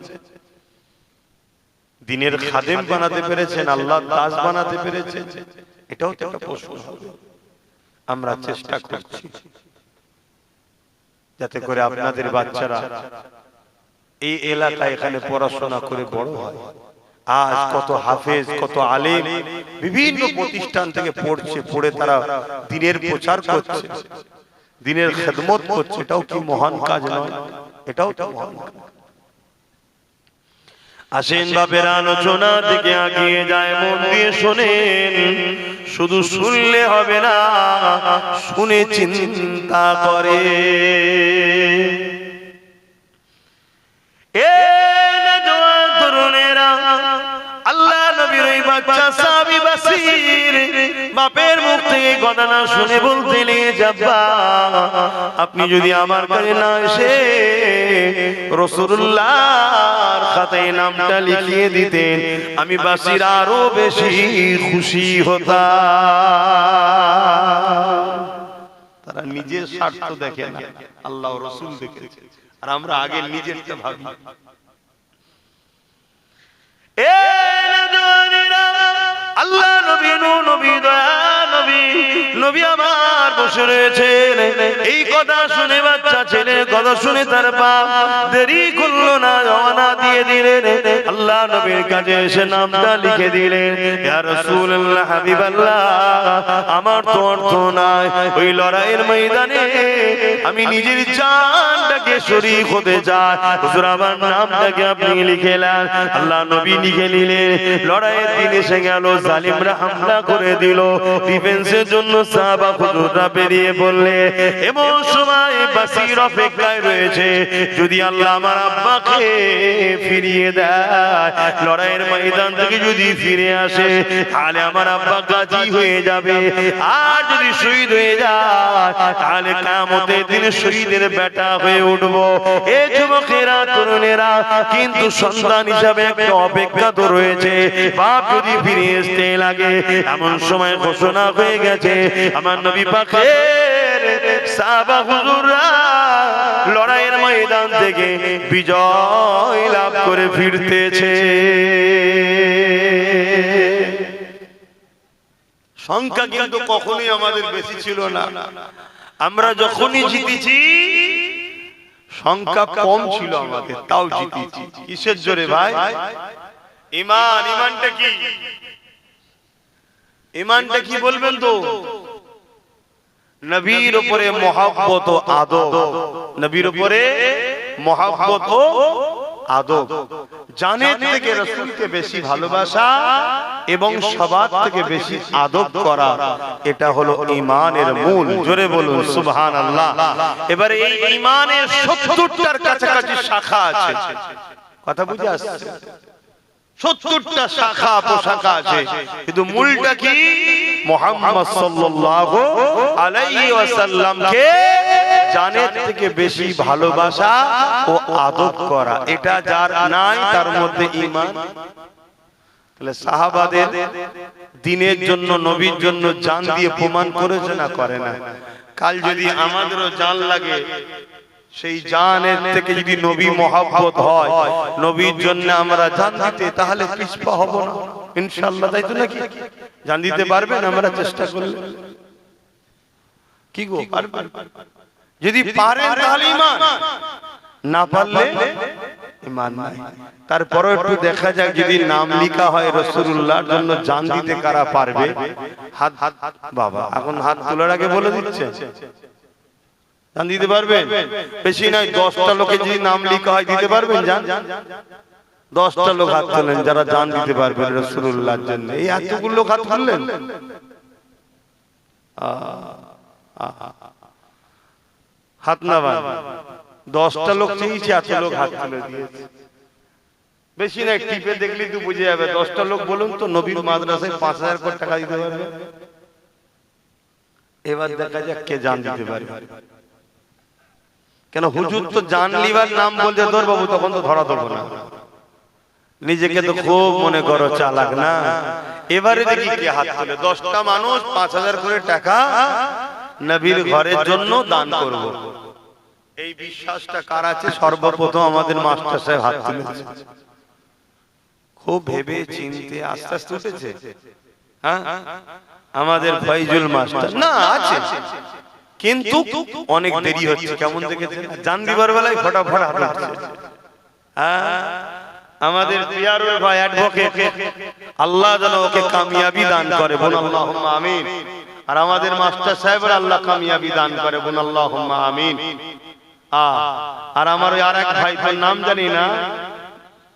দ্বীনের খাদেম বানাতে পেরেছেন, আল্লাহর দাস বানাতে পেরেছেন, এটাও তো একটা প্রশ্ন হবে। আমরা চেষ্টা করছি যাতে করে আপনাদের বাচ্চারা এই এলাকায় এখানে পড়াশোনা করে বড় হয়। আজ কত হাফেজ, কত আলেম বিভিন্ন প্রতিষ্ঠান থেকে পড়ছে, পড়ে তারা দ্বীনের প্রচার করছে, দ্বীনের খেদমত করছে, এটাও কি মহান কাজ নয়? এটাও তো মহান কাজ। আসেন বাপের আলোচনা দিকে এগিয়ে যায়, মন দিয়ে শোনেন, শুধু শুনলে হবে না, শুনে চিন্তা করে। এ নওজোয়ান তরুণেরা, আল্লাহ নবীর ওই বাচ্চা সাহাবী বাসির বাপের মুখ থেকে কথা না শুনে বলতেন, জাব্বা আপনি যদি আমার কাছে না এসে রাসূলুল্লাহর খাতায় নামটা লিখিয়ে দিতেন, আমি বাসির আরো বেশি খুশি হতাম। তারা নিজের স্বার্থ দেখে না, আল্লাহ ও রাসূল দেখেছে, আর আমরা আগে নিজেরটা ভাবি। আল্লাহ নবী, নবী দয়া নবী, নবী আমার বসে রয়েছেন, এই কথা শুনে বাচ্চা ছেলে কথা শুনে তার বাপ দেরি করলো না, রওনা দিয়ে দিলেন। আল্লাহ নবীর কাছে এসে নামটা লিখে দিলেন, ইয়া রাসূলুল্লাহ, হাবিবাল্লাহ, আমার তো অর্থ নাই, ওই লড়াইয়ের ময়দানে আমি নিজের জানটাকে শরীক হতে চাই, হুজুর আমার নামটাকে আপনি লিখে নেন। আল্লাহ নবী লিখে নিলেন। লড়াইয়ের দিন এসে গেল, জালিমরা হামলা করে দিল, ডিফেন্সের জন্য সাহাবা হুজুররা বেরিয়ে বললে, এমন সময় বাসির অপেক্ষায় রয়েছে, যদি আল্লাহ আমার আব্বাকে ফিরিয়ে দেয়, লড়াইয়ের ময়দান থেকে যদি ফিরে আসে, তাহলে আমার আব্বা গাজী হয়ে যাবে, আর যদি শহীদ হয়ে যায় তাহলে কিয়ামতের দিন শহীদের বেটা হয়ে উঠবো। এ যুবকেরা, তরুণেরা, কিন্তু সন্তান হিসাবে একটা অপেক্ষা তো রয়েছে, বাপ যদি ফিরে আসতে লাগে। এমন সময় ঘোষণা হয়ে গেছে, আমার নবী পাকের সাহাবা হুজুররা লড়াইয়ের ময়দান থেকে বিজয় লাভ করে ফিরতেছে। সংখ্যা কিন্তু কখনোই আমাদের বেশি ছিল না, আমরা যখনই জিতেছি সংখ্যা কম ছিল আমাদের, তাও জিতেছি। কিসের জোরে ভাই? ঈমান। ঈমানটা কি? ঈমানটা কি বলবেন তো? নবীর উপরে মহব্বত ও আদব, নবীর উপরে মহব্বত ও আদব, জানের থেকে রাসূলকে বেশি ভালোবাসা এবং সবার থেকে বেশি আদব করা, এটা হলো ঈমানের মূল। জোরে বলুন সুবহানাল্লাহ। এবারে এই ঈমানের ৭০টার কাছাকাছি শাখা আছে, কথা বুঝে আসছে? ৭০টা শাখা প্রশাখা আছে, কিন্তু মূলটা কি? মুহাম্মদ সাল্লাল্লাহু আলাইহি ওয়াসাল্লামকে জানের থেকে বেশি ভালোবাসা ও আদব করা, এটা যার নাই তার মধ্যে ঈমান। তাহলে সাহাবাদের দ্বীনের জন্য, নবীর জন্য জান দিয়ে প্রমাণ করেছে না করে না? কাল যদি আমাদেরও জান লাগে, সেই জানের থেকে যদি নবী মহব্বত হয়, নবীর জন্য আমরা জান দিতে, তাহলে পিছপা হব না ইনশাআল্লাহ, তাই তো নাকি? জান দিতে পারবেন আমরা চেষ্টা করলে? কি গো, পারবেন? যদি পারেন তাহলে ঈমান, না পারলে ঈমান নাই। তারপরে একটু দেখা যাক যদি নাম লেখা হয় রাসূলুল্লাহর জন্য জান দিতে কারা পারবে। হাত বাবা এখন হাত তোলার আগে বলে দিচ্ছে জান দিতে পারবেন? বেশি নয় 10টা লোকে যদি নাম লেখা হয় দিতে পারবেন জান? 10টা লোক হাত তোলেন যারা জান দিতে পারবেন রাসূলুল্লাহর জন্য। এই এতগুলো লোক হাত তুললেন, হাত না ভাই 10টা লোক চেয়েছে, এত লোক হাত তুলে দিয়েছে। বেশি না টিপে দেখলি তুই বুঝে যাবে। 10টা লোক বলুন তো নবীর মাদ্রাসায় 5000 কোটি টাকা দিতে পারবে? এবার দেখা যাক কে জান দিতে পারবে। কেন হুজুর তো জান লিবার নাম বলতে তোর বাবু তখন তো ধরা দেবো না। নিজেকে তো খুব মনে করো চালাক না। এবারে দেখি কে হাত তোলে। 10টা মানুষ 5000 করে টাকা নবীর ঘরের জন্য দান করব, এই বিশ্বাসটা কার আছে? সর্বপ্রথম আমাদের মাস্টার সাহেব হাত তুলেছে। খুব ভেবে চিন্তে আস্তে আস্তে উঠেছে। হ্যাঁ আমাদের ফয়জুল মাস্টার না আছে, কিন্তু অনেক দেরি হচ্ছে। কেমন দেখেছেন? জান দিবার বেলায় ফটাফট হাত উঠছে। হ্যাঁ আমাদের পিয়ারুল ভাই অ্যাডভোকেট, আল্লাহ যেন ওকে কামিয়াবি দান করে, বলুন আল্লাহুম্মা আমিন। আর আমাদের মাস্টার সাহেবের আল্লাহ কামিয়াবি দান করে, বলুন আল্লাহুম্মা আমিন। আর আমার ওই আরেক ভাই তার নাম জানি না,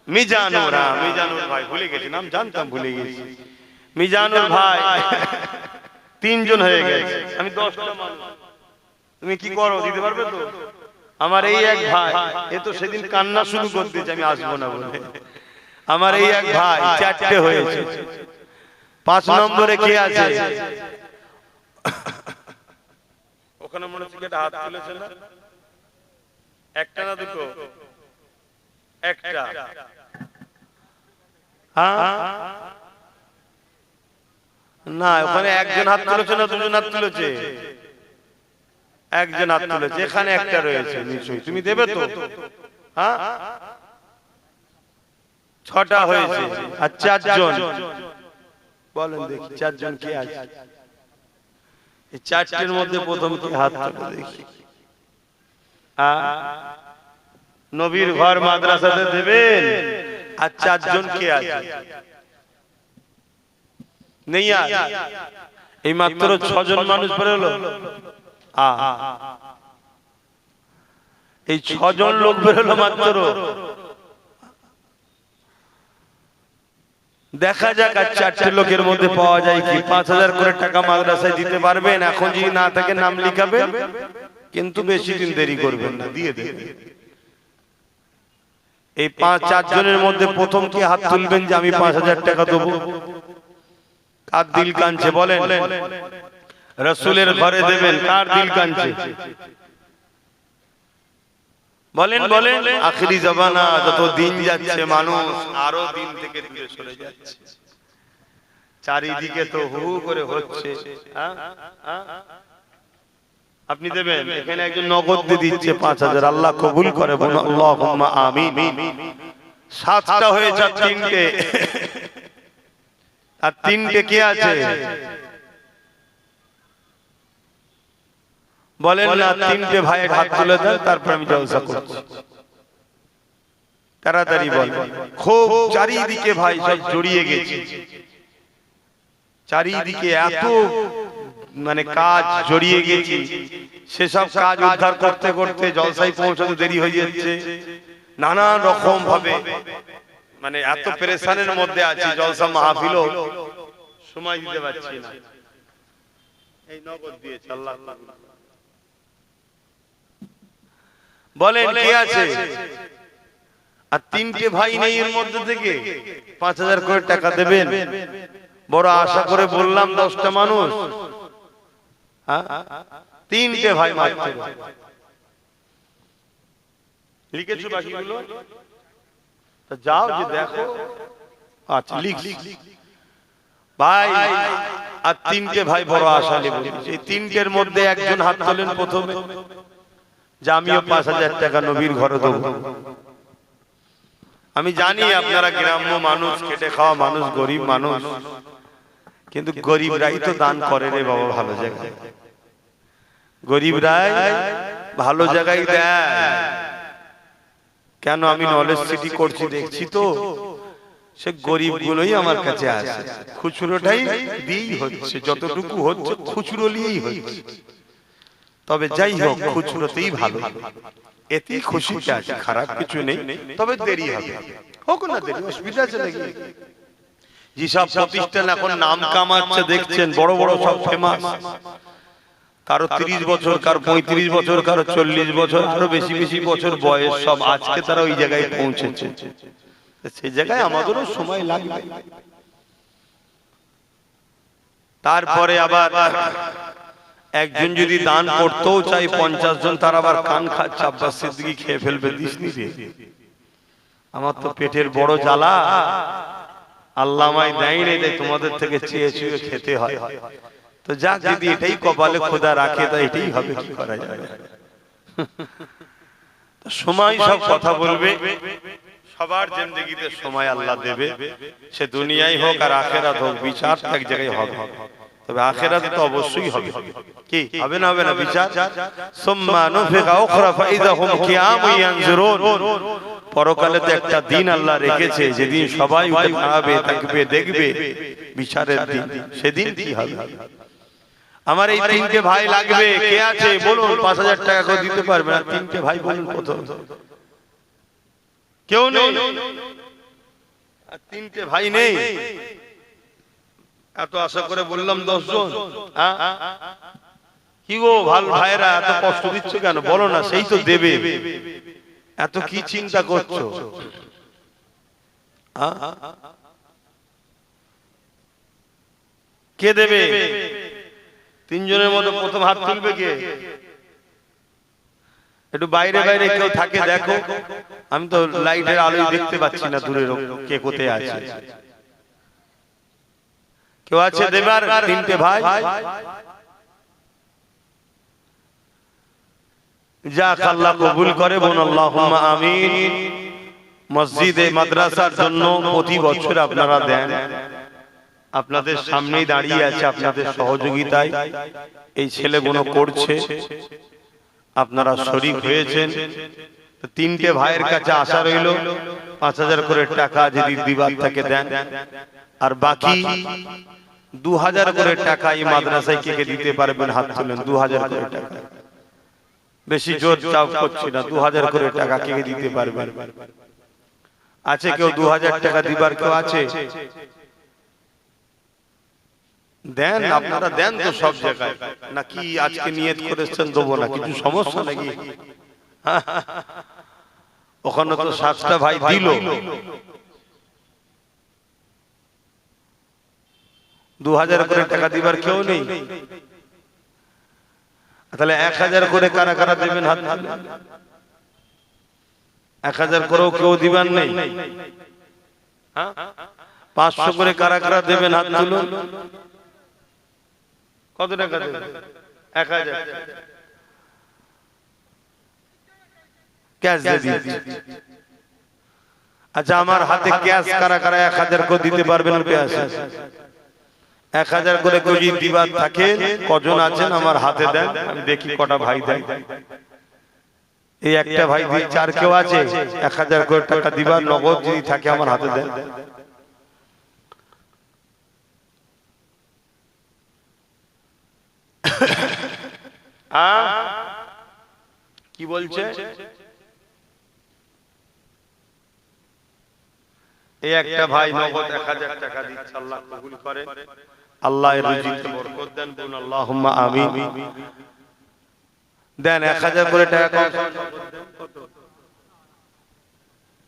মিজানুর, মিজানুর ভাই ভুলে গেছি, নাম জানতাম ভুলে গেছি। মিজানুর ভাই 3 জন হয়ে গেছে। আমি 10টা মানুষ, তুমি কি করো দিতে পারবে তো? আমার এই এক ভাই এ তো সেদিন কান্না শুরু করতে দিয়েছে আমি আসবো না বলে। আমার এই এক ভাই 4টে হয়েছে। 5 নম্বরে কে আছে? ওখানে মনে হচ্ছে একটা হাত তুলেছে না? একটা না দুটো? একটা। না ওখানে একজন হাত তুলেছে না দুজন হাত তুলেছে? একজন হাত তুলেছে। এখানে একটা রয়েছে নিশ্চয়ই, তুমি দেবে তো? হ্যাঁ 6টা হয়েছে। আর 4 জন বলেন দেখি 4 জন কে আছে? এই 4টির মধ্যে প্রথম কি হাত তুলে দেখি? নবীর ঘর মাদ্রাসাতে দেবেন। আর 4 জন কে আছে? নেই আর। এই মাত্র 6 জন মানুষ বেরোলো। এই 6 জন লোক বেরোলো মাত্র। দেখা যাক আর 4টে লোকের মধ্যে পাওয়া যায় কি 5000 করে টাকা মাদ্রাসায় দিতে পারবেন? এখন যদি না থাকে নাম লিখাবেন, কিন্তু বেশি দিন দেরি করবেন না, দিয়ে দেবেন। এই 4 জনের মধ্যে প্রথম কি হাত তুলবেন যে আমি 5000 টাকা দেবো? কার দিল কানছে বলেন? রাসূলের ঘরে দেবেন, কার দিল কানছে বলেন বলেন। আখিরি জামানা, যত দিন যাচ্ছে মানুষ আরো দিন থেকে দূরে সরে যাচ্ছে। চারিদিকে তো হু করে হচ্ছে। আপনি দেবেন? এখানে একজন নগদ দিয়ে দিচ্ছে 5000, আল্লাহ কবুল করে, বলুন আল্লাহুম্মা আমিন। 7টা হয়েছে, 3টে। আর 3টে কে আছে বলেন না? 3টে ভাইয়ের হাত তুলে দেন, তারপর আমি জলসা করছি। তাড়াতাড়ি বল। খুব চারিদিকে ভাই সব জড়িয়ে গেছে, চারিদিকে এত মানে কাজ জড়িয়ে গেছে, সেসব কাজ উদ্ধার করতে করতে জলসায় পৌঁছাতে দেরি হয়ে যাচ্ছে। নানান রকম ভাবে মানে এত পেরেশানের মধ্যে আছি, জলসা মাহফিলও সময় দিতে পারছি না। এই নগদ দিয়েছে আল্লাহ। বলেন কে আছে? আর 3টে ভাই নেই এর মধ্যে থেকে 5000 করে টাকা দেবেন? বড় আশা করে বললাম 10টা মানুষ, 3টে ভাই মাত্র লিখেছো। বাকিগুলো তো যাও যে দেখো। আচ্ছা লিখ ভাই। আর 3টে ভাই বড় আশা লিখে। এই 3টের মধ্যে একজন হাত তোলেন প্রথমে যে আমিও 5000 টাকা নবীর ঘরে দেবো। আমি জানি আপনারা গ্রাম্য মানুষ, খেটে খাওয়া মানুষ, গরিব মানুষ, কিন্তু গরিবরাই তো দান করে রে বাবা। ভালো জায়গায় গরিবরাই ভালো জায়গায় দেয়। কেন আমি নলেজ সিটি করছি দেখছি তো সে গরিব গুলোই আমার কাছে আসে, খুচরোটাই দিয়েই হচ্ছে, যতটুকু হচ্ছে খুচরো নিয়েই হচ্ছে। তবে যাই হোক খুচরোতেই ভালো, এতেই খুশিতে আছে, খারাপ কিছু নেই। তবে দেরি হবে, হোক না দেরি, অসুবিধা আছে নাকি? যেসব প্রতিষ্ঠান এখন নাম কামাচ্ছে দেখছেন, বড় বড় সব ফেমাস, কারো 30 বছর, কারো 35 বছর, কারো 40 বছর, আরো বেশি বেশি বছর বয়স, সব আজকে তারা ওই জায়গায় পৌঁছেছে। সেই জায়গায় আমাদেরও সময় লাগবে। তারপরে আবার একজন যদি দান করতেও চাই 50 জন, তার আবার কান খাচ্ছে, আব্বাস সিদ্দিকী খেয়ে ফেলবে, দিসনি রে, আমার তো পেটের বড় জ্বালা, আল্লাহ আমায় দেয়নি, তাই তোমাদের থেকে চেয়ে চেয়ে খেতে হয়। তো যাক, যদি এটাই কপালে খোদা রাখে তা এটাই হবে, কি করা যাবে। সময় সব কথা বলবে, সবার জিন্দেগিতে সময় আল্লাহ দেবে, সে দুনিয়ায় হোক আর আখেরাত হোক, বিচার এক জায়গায় হবে। তবে আখেরাতে তো অবশ্যই হবে, কি হবে না হবে না বিচার। সুম্মা নুফিকা উখরা ফাইযা হুম কিয়ামুন ইয়ানজুরুন, পরকালে তো একটা দিন আল্লাহ রেখেছে যেদিন সবাই উঠে দাঁড়াবে, থাকবে, দেখবে, বিচারের দিন। সেদিন কি হবে? আমার এই 3টে ভাই লাগবে, কে আছে বলুন? 5000 টাকা করে দিতে পারবে না? 3টে ভাই বলুন কত? কেউ নেই, 3টে ভাই নেই। এত আশা করে বললাম 10 জন। কি গো ভালো ভাইরা, এত কষ্ট দিচ্ছ কেন? বলো না, সেই তো দেবে, এত কি চিন্তা করছো? কে দেবে? 3 জনের মধ্যে প্রথম হাত তুলবে কে? একটু বাইরে বাইরে কেউ থাকে দেখো, আমি তো লাইটের আলোয় দেখতে পাচ্ছি না দূরের কে কোথায় আছে। কেউ আছে দেবার? 3টে ভাই, যাক আল্লাহ কবুল করে, বোন আল্লাহুম্মা আমিন। মসজিদে মাদ্রাসার জন্য প্রতি বছর আপনারা দেন, আপনাদের সামনেই দাঁড়িয়ে আছে, আপনাদের সহযোগিতায় এই ছেলেগুলো করছে, আপনারা শরীক হয়েছেন। 3টে ভাইয়ের কাছে আশা রইল 5000 করে টাকা যদি দিবার থাকে দেন, আর বাকি 2000 করে টাকা এই মাদ্রাসায় কে কে দিতে পারবেন হাত তুলেন। 2000 করে টাকা, বেশি জোর চাপ করছি না, 2000 করে টাকা কে কে দিতে পারবেন? আছে কেউ 2000 টাকা দিবার? কেউ আছে? দেন, আপনারা দেন তো সব জায়গায়, নাকি আজকে নিয়ত করেছেন দেবো না? কিছু সমস্যা নাকি? ওখানে তো 7টা ভাই দিল, 2000 করে টাকা দিবার কেউ নেই, তাহলে 1000 করে কারা কারা দেবেন হাত তুলে? 1000 করেও কেউ দিবার নেই। 500 করে কারা কারা দেবেন হাত তুলুন? কত টাকা দেবেন? 1000 ক্যাশ দিয়ে দিচ্ছি। আচ্ছা, আমার হাতে ক্যাশ কারা কারা 1000 করে দিতে পারবেন? ক্যাশ 1000 করে কেউ যদি দিবার থাকে, কজন আছেন আমার হাতে দেন, আমি দেখি কটা ভাই দেন। এই একটা ভাই দিচ্ছে, আর কেউ আছে 1000 করে টাকা দিবার নগদ যদি থাকে আমার হাতে দেন। কি বলছে? এই একটা ভাই নগদ 1000 টাকা দিচ্ছে, আল্লাহ কবুল করে, আল্লাহ এর রিজিকে বরকত দেন, বলুন আল্লাহুম্মা আমিন। দেন 1000 করে টাকা।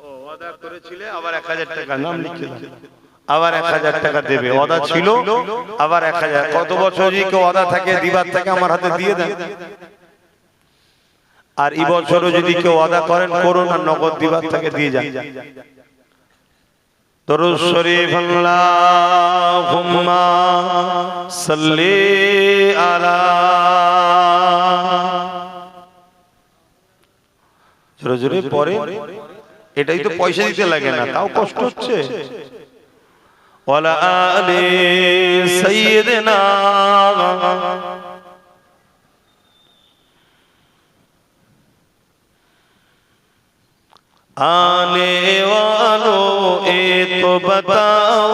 ও ওয়াদা করেছিলে, আবার 1000 টাকা নাম লিখে দাও, আবার 1000 টাকা দেবে। ওয়াদা ছিল, আবার 1000। কত বছর যদি কেউ ওয়াদা থাকে দিবার থাকে আমার হাতে দিয়ে দেন। আর এই বছরও যদি কেউ ওয়াদা করেন করুন, আর নগদ দিবার থাকে দিয়ে যান। দরুদ শরীফ আল্লাহুম্মা সাল্লি আলা, জোরে জোরে পড়ে, এটাই তো পয়সা দিতে লাগে না, তাও কষ্ট হচ্ছে। ওয়ালা আলি সাইয়্যিদিনা, आने वालों ये तो बताओ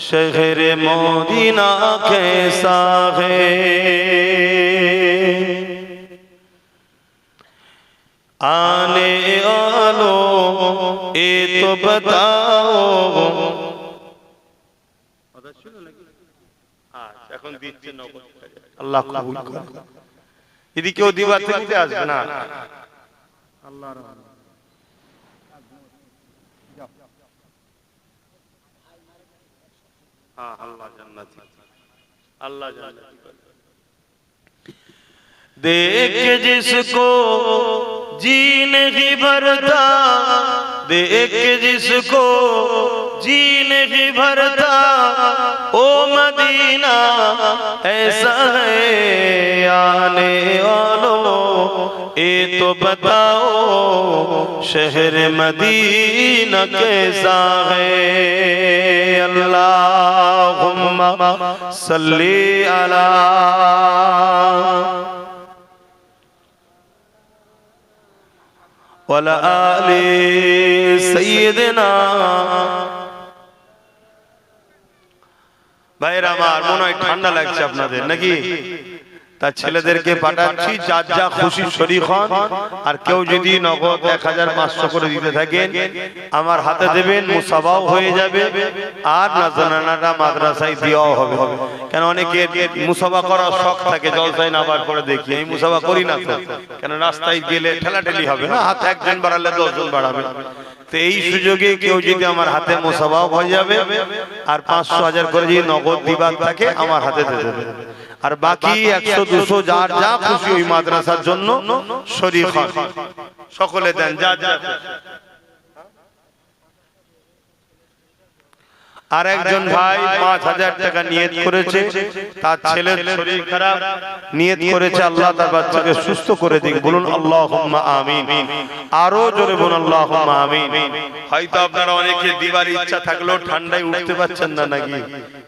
शहर मदीना कैसा है। आने वालों ये तो बताओ। এখন দিচ্ছে নগদ আল্লাহ কবুল করে। এদিকেও দিবা থেকে আসবে না আল্লাহর हाँ अल्लाह जन्नती अल्लाह जन्नती देख जिसको जी नहीं भरता, देख जिसको जी नहीं भरता, ओ मदीना ऐसा है। आने वालों ये तो बताओ शहर मदीना कैसा है। अल्लाहुम्मा सल्ली अला वाला आले सय्यदना। ভাইরা আমার মনে হয় ঠান্ডা লাগছে আপনাদের নাকি? তার ছেলেদেরকে পাঠাচ্ছি, যার যা খুশি শরীক হন। আর কেউ যদি নগদ 1500 করে দিতে থাকেন আমার হাতে দেবেন, মুসাবাও হয়ে যাবে আর নাজরানাটা মাদ্রাসায় দেওয়াও হবে। কেন অনেকে মুসাবা করার শখ থাকে, জলসায় নাবার পরে দেখি আমি মুসাবা করি না তো, কেন রাস্তায় গেলে ঠেলাঠেলি হবে না, হাতে একজন বাড়ালে 10 জন বাড়াবে। তো এই সুযোগে কেউ যদি আমার হাতে মুসাবাও হয়ে যাবে আর 500-1000 করে যদি নগদ দিবার থাকে আমার হাতে দিয়ে দেবে। আর বাকি 100-200 যার যা খুশি ওই মাদ্রাসার জন্য শরীক হন, সকলে দেন যা যা। আর একজন ভাই 5000 টাকা নিয়ত করেছে, তার ছেলের শরীর খারাপ, নিয়ত করেছে আল্লাহ তার বাচ্চাকে সুস্থ করে দিক। বলুন আল্লাহুম্মা আমিন। আরো জোরে বলুন আল্লাহুম্মা আমিন। হয়তো আপনারা অনেকে দিবার ইচ্ছা থাকলেও ঠান্ডায় উঠতে পারছেন না নাকি,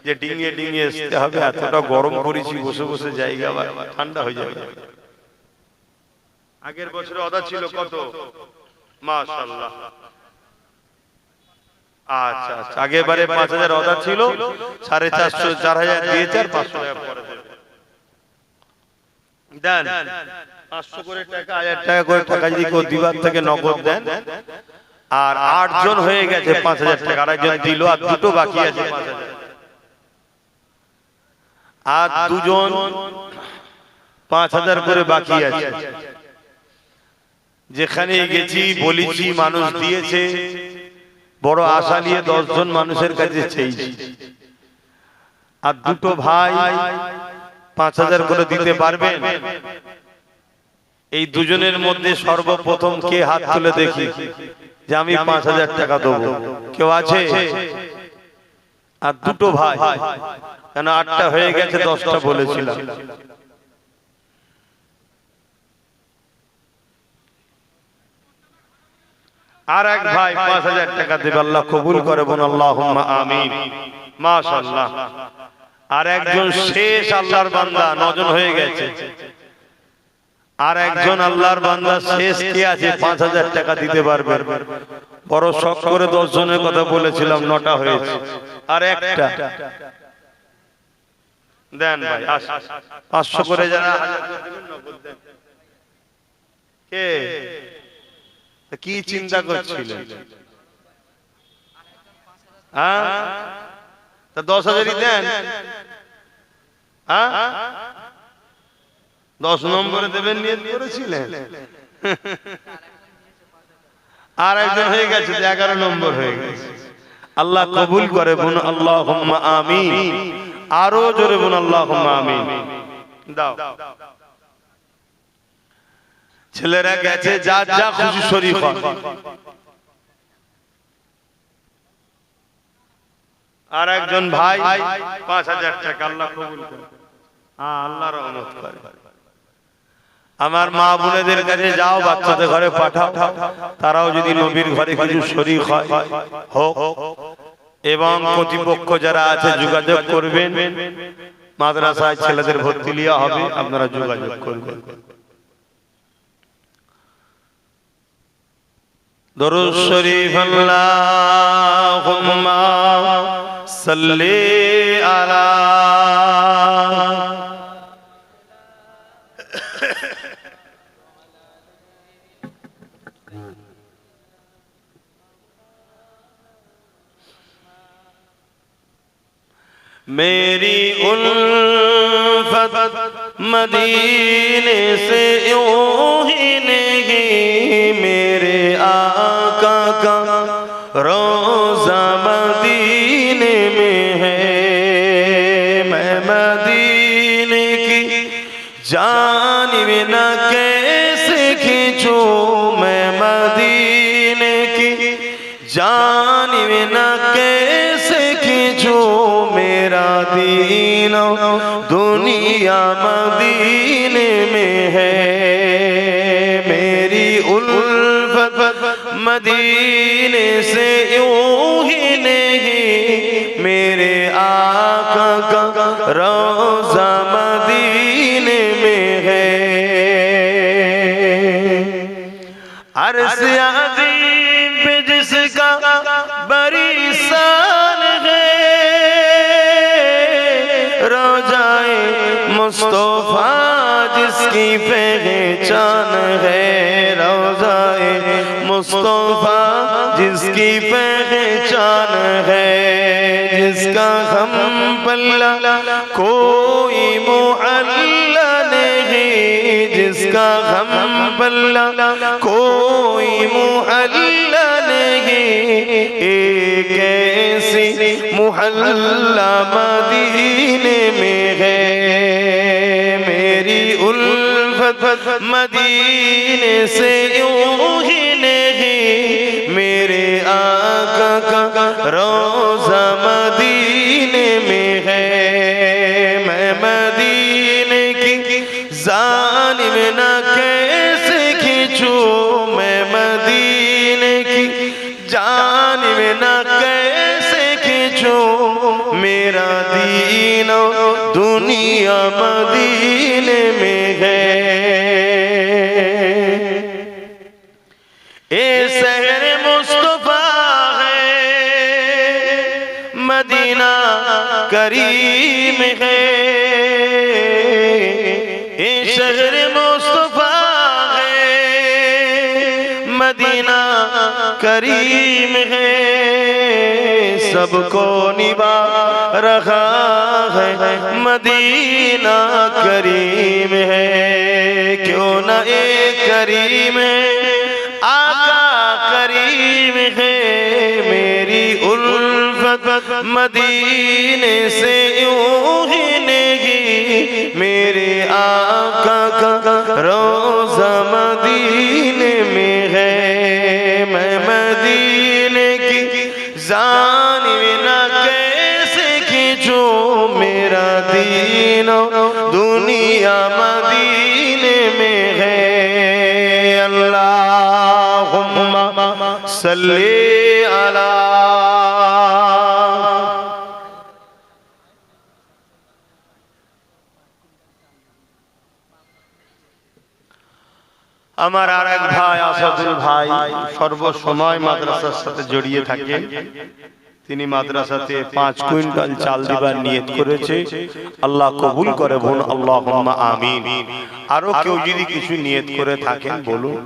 যে ডিঙিয়ে ডিঙিয়ে আসতে হবে, এতটা গরম করেছি বসে বসে জায়গা ঠান্ডা হয়ে যাবে। আগের বছরে অদা ছিল কত? মাশাআল্লাহ। আচ্ছা আচ্ছা, আগেবারে 5000 অর্ডার ছিল, 450 4000 দিয়েছে আর 500 টাকা পরে দেবে। দেন 500 করে টাকা, 1000 টাকা করে টাকা যদি কেউ দিবার থেকে নগদ দেন। আর 8 জন হয়ে গেছে 5000 টাকা, আরেকজন দিল আর দুটো বাকি আছে 5000। আর দুজন 5000 করে বাকি আছে। যেখানে গেছি বলেছি মানুষ দিয়েছে, বড় আশা নিয়ে 10 জন মানুষের কাছে চেয়েছি। আর দুটো ভাই 5000 করে দিতে পারবেন? এই দুজনের মধ্যে সর্বপ্রথম কে হাত তুলে দেখি যে আমি 5000 টাকা দেবো? কেউ আছে? আর দুটো ভাই, কেন 8টা হয়ে গেছে, 10টা বলেছিলাম। আর এক ভাই 5000 টাকা দেবে, আল্লাহ কবুল করে বলুন আল্লাহুম্মা আমিন। মাশাআল্লাহ। আর একজন শেষ আল্লাহর বান্দা, 9 জন হয়ে গেছে। আর একজন আল্লাহর বান্দা শেষ কে আছে 5000 টাকা দিতে পারবে? বড় শখ করে 10 জনের কথা বলেছিলাম, 9টা হয়েছে। আর একটা দেন ভাই, 500 করে যারা 1000 দেবেন নগদ দেন। কে কি চিন্তা করছিলেন? হ্যাঁ, তা 10,000ই দেন। হ্যাঁ, 10 নম্বরে দেবেন নিয়ত করেছিলেন। আর একজন হয়ে গেছে, 11 নম্বর হয়ে গেছে। আল্লাহ কবুল করে বলুন আল্লাহুম্মা আমিন। আরো জোরে বলুন আল্লাহুম্মা আমিন। দাও ছেলেরা গেছে, যা যা খুশি শরীক হন। আর একজন ভাই 5000 টাকা, আল্লাহ কবুল করে। আল্লাহ রহমত করে। আমার মা বোনেদের কাছে যাও, বাচ্চাদের ঘরে পাঠাও, তারাও যদি নবীর ঘরে কিছু শরীক হয় হোক। এবং কর্তৃপক্ষ যারা আছে যোগাযোগ করবেন, মাদ্রাসায় ছেলেদের ভর্তি লিয়া হবে, আপনারা যোগাযোগ করবেন। दुरूद शरीफ अल्लाहुम्मा सल्ली अला मेरी उल्फत मदीने से यूं ही नहीं, मेरे आका का रोज़ा मदीने में है। मैं मदीने की जानिब न कैसे खींचूं, मैं मदीने की जानिब न कैसे खींचूं, मेरा दीन दुनिया मदीने में है। मेरी उल्फत मदीने से यूं ही नहीं, मेरे आका का रोज़ा मदीने में है। अर्श अज़ीम पे जिसका बड़ी शान है, रोज़ाए मुस्तफ़ा जिसकी पहचान है, रोज़ाए मुस्तफ़ा जिसकी पहचान है, जिसका हम पल्ला कोई मुअल्ला नहीं, जिसका हम पल्ला कोई मुअल्ला नहीं, एक ऐसी मुहल्ला मदीने में है। मेरी उल्फत मदीने से यूं ही नहीं, मेरे आका का रोज़ा मदीने में है। मैं मदीने की जानिब न कैसे खींचूं, मैं मदीने की जानिब न कैसे खींचूं, मेरा दीन दुनिया मदीने में है। ए शहर मुस्तफा है, मदीना करीम है। ए शहर मुस्तफा है, मदीना करीम है। सबको निभा रहा है मदीना करीम है। क्यों न एक करीम है, आका करीम है। मेरी उल्फत मदीने से यूं ही नहीं, मेरे आका का रोज़ा मदीने में है। मैं मदीने की जानिब न कैसे खींचूं, मेरा दीन दुनिया मदीने में है। अल्लाहुम्मा सल्ली अला। আমার আর এক ভাই আসাদুল ভাই সর্বসময় মাদ্রাসার সাথে জড়িয়ে থাকে। তিনি মাদ্রাসাতে 5 কুইন্টাল চাল দিবার নিয়ত করেছে। আল্লাহ কবুল করে বোন, আল্লাহুম্মা আমিন। আরো কেউ যদি কিছু নিয়ত করে থাকেন বলুন,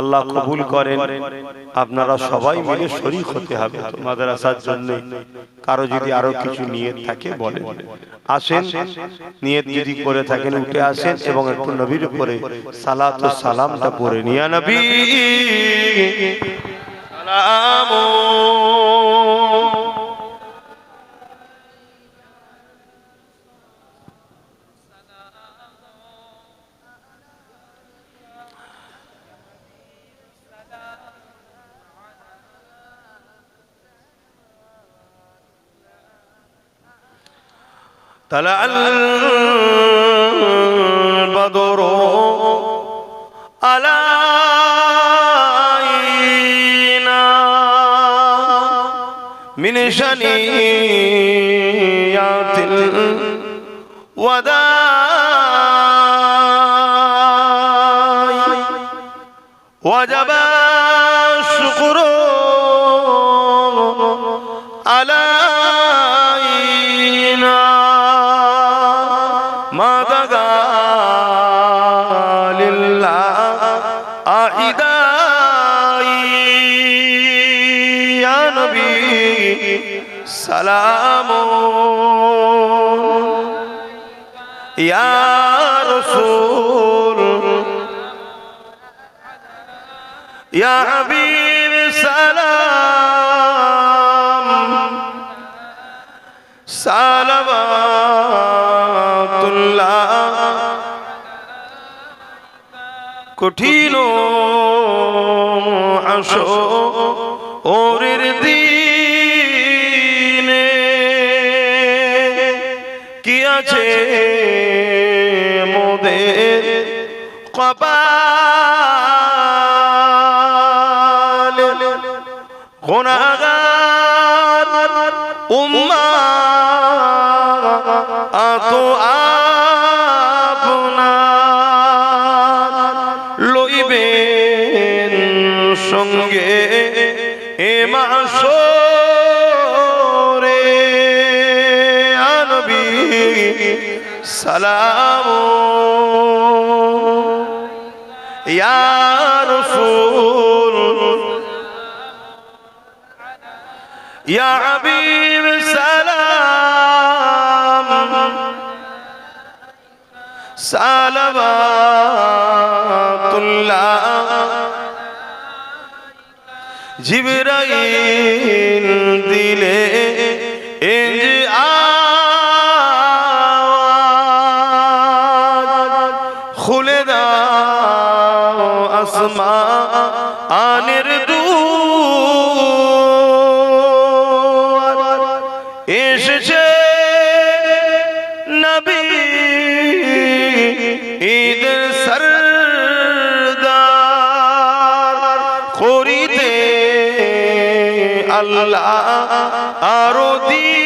আল্লাহ কবুল করেন। আপনারা সবাই মিলে শরীক হতে হবে মাদ্রাসার জন্য। কারো যদি আরো কিছু নিয়ত থাকে বলেন, আসেন। নিয়ত যদি করে থাকেন উঠে আসেন এবং একটু নবীর উপরে সালাত ও সালামটা পড়ে নিয়া নবী সালামু طلع البدر علينا من شنيات الوداع وجب القرون علينا ما بقى لله أعدائي يا نبي سلام يا رسول يا حبيب سلام صلوات الله কঠিন হাসরের দিনে কি আছে মোদের কপালে গুনাহগার উম্মাত আপনার লইবেন সঙ্গে এ মাশরে ইয়া নবী সালাম ইয়া রাসূল ইয়া হাবিব সালাম সালাওয়াতুল্লাহ জিবরাইল দিলে খুলে দাও আসমানের দুয়ার এসেছে নবী ঈদের সরদার করিতে আল্লাহ আরো দিদার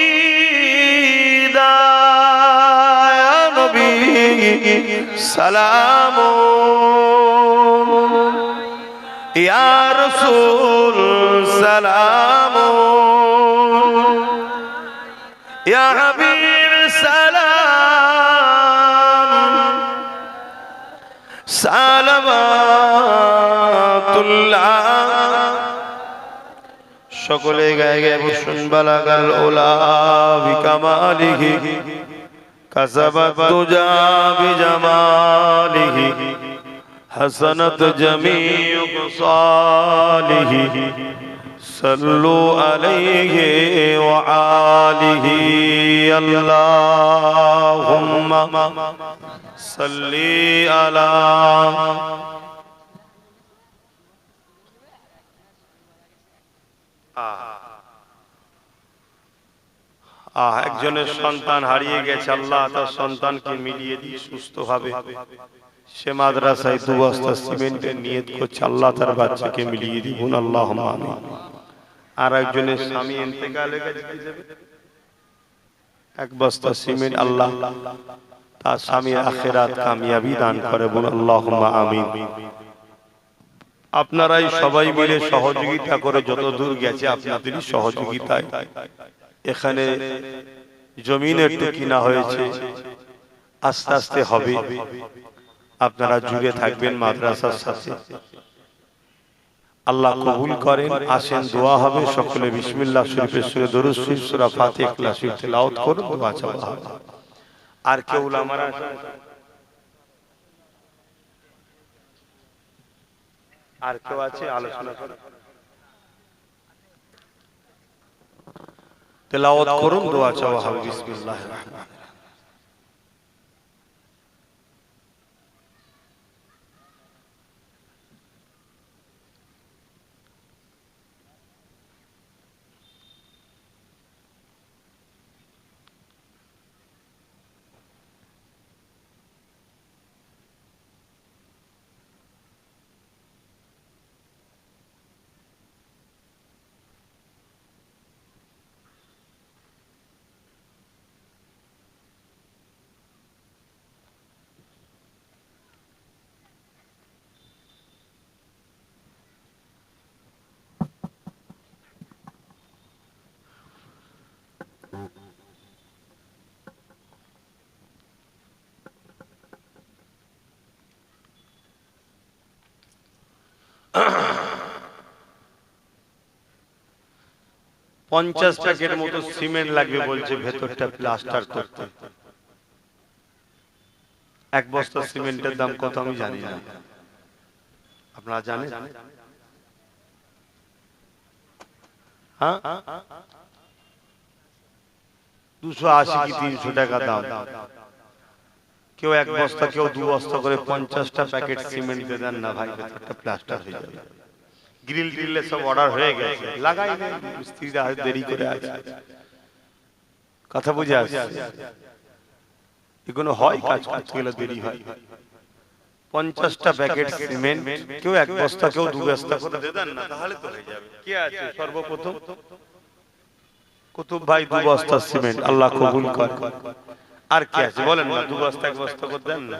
নবী সালাম ইয়া রাসূল সালাম ইয়া হাবিব সালাম সালাওয়াতুল্লাহ সকলে গায়ে গায়ে বসুন বালাগাল ওলা বিকামালিহি কাসাবাত তুজা বিজামালিহি হাসানাত জামিউ সালিহি সাল্লু আলাইহি ওয়া আলিহি আল্লাহুম্মা সাল্লি আলা একজনের সন্তান হারিয়ে গেছে, আল্লাহ তার সন্তানকে মিলিয়ে দিয়ে সুস্থভাবে সে মাদ্রাসায় 2 বস্তা সিমেন্টের নিয়ত করছে, আল্লাহ তার বাচ্চাকে মিলিয়ে দিবেন, আল্লাহুম্মা আমিন। আর একজনের স্বামী ইন্তেকালে গেছে, 1 বস্তা সিমেন্ট, আল্লাহ তার স্বামীর আখিরাত কামিয়াবি দান করে, বলুন আল্লাহুম্মা আমিন। আপনারাই সবাই মিলে সহযোগিতা করে যত দূর গেছে আপনাদেরই সহযোগিতায় এখানে জমিন একটু কিনা হয়েছে, আস্তে আস্তে হবে, আপনারা জুড়ে থাকবেন মাদ্রাসার সাথে, আল্লাহ কবুল করেন। আসেন দোয়া হবে, সকলে বিসমিল্লাহ শরীফের সূরা দরুদ শরীফ সূরা ফাতিহা ইখলাস শরীফ তেলাওয়াত করুন, দোয়া চাওয়া হবে। আর কেউ উলামারা আর কেউ আছে আলোচনা করুন, তেলাওয়াত করুন, দোয়া চাওয়া হবে। বিসমিল্লাহির রহমানির রহিম। 50 প্যাকেট মতো সিমেন্ট লাগবে বলছে ভেতরটা প্লাস্টার করতে। এক বস্তা সিমেন্টের দাম কত আমি জানি না, আপনারা জানেন? হ্যাঁ, 280 কি 300 টাকা দাম। কেউ এক বস্তা, কেউ 2 বস্তা করে 50টা প্যাকেট সিমেন্ট দিয়ে দেন না ভাই, ভেতরটা প্লাস্টার হয়ে যাবে। গ্রিল টিলে সব অর্ডার হয়ে গেছে, লাগাই নেই, মিস্ত্রিরা দেরি করে আছে। কথা বুঝে আসছে? এগুলো হয়, কাজ করতে গেলে দেরি হয়। 50টা প্যাকেট সিমেন্ট কেউ এক বস্তা, কেউ 2 বস্তা করে দিয়ে দেন না, তাহলে তো হয়ে যাবে। কি আছে সর্বপ্রথম? কুতুব ভাই 2 বস্তা সিমেন্ট, আল্লাহ কবুল করে। আর কি আছে বলেন না? 2 বস্তা 1 বস্তা করে দেন না,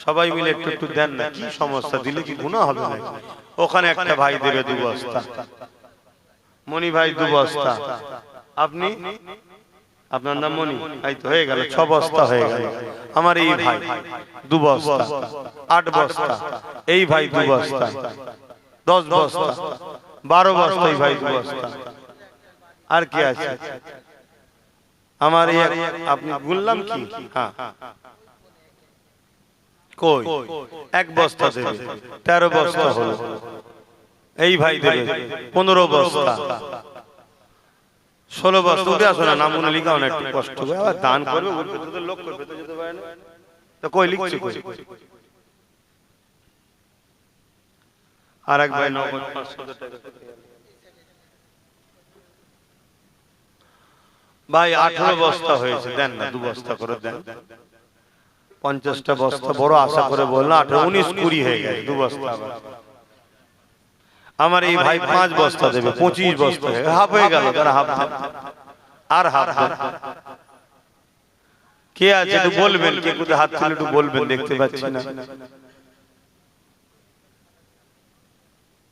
সবাই মিলে একটু একটু দেন না। কি সমস্যা, দিলে কি গুনাহ হবে না? ওখানে একটা ভাই দেবে 2 বস্তা, মনি ভাই 2 বস্তা, আপনি, আপনার নাম মনি, এই তো হয়ে গেল, 6 বস্তা হয়ে গেল। আমার এই ভাই 2 বস্তা, 8 বস্তা, এই ভাই 2 বস্তা, 10 বস্তা, 12 বস্তা, এই ভাই 2 বস্তা। আর কি আছে? আমার এই আপনি বললাম কি? হ্যাঁ, কই 1 বস্তা দেবে, 13 বস্তা হলো। এই ভাই দেবে 15 বস্তা, 16 বস্তা। উঠে আসো না, নামুনা লিখাও না, একটু কষ্ট হবে। আবার দান করবে, উঠবে তো লোক করবে, তো যেতে পারে না। তো কই লিখছি কই? আর এক ভাই 9,500 টাকা ভাই 18 বস্তা হয়েছে, দেন না 2 বস্তা করে দেন। 50টা বস্তা বড় আশা করে বললাম, 18, 19, 20 হয়ে গেছে, 2 বস্তা। আমার এই ভাই 5 বস্তা দেবে, 25 বস্তা, হাফ হয়ে গেল। তারা হাফ আর হাফ। কে আছে একটু বলবেন? কে কোথায় হাত তুলে একটু বলবেন, দেখতে পাচ্ছি না।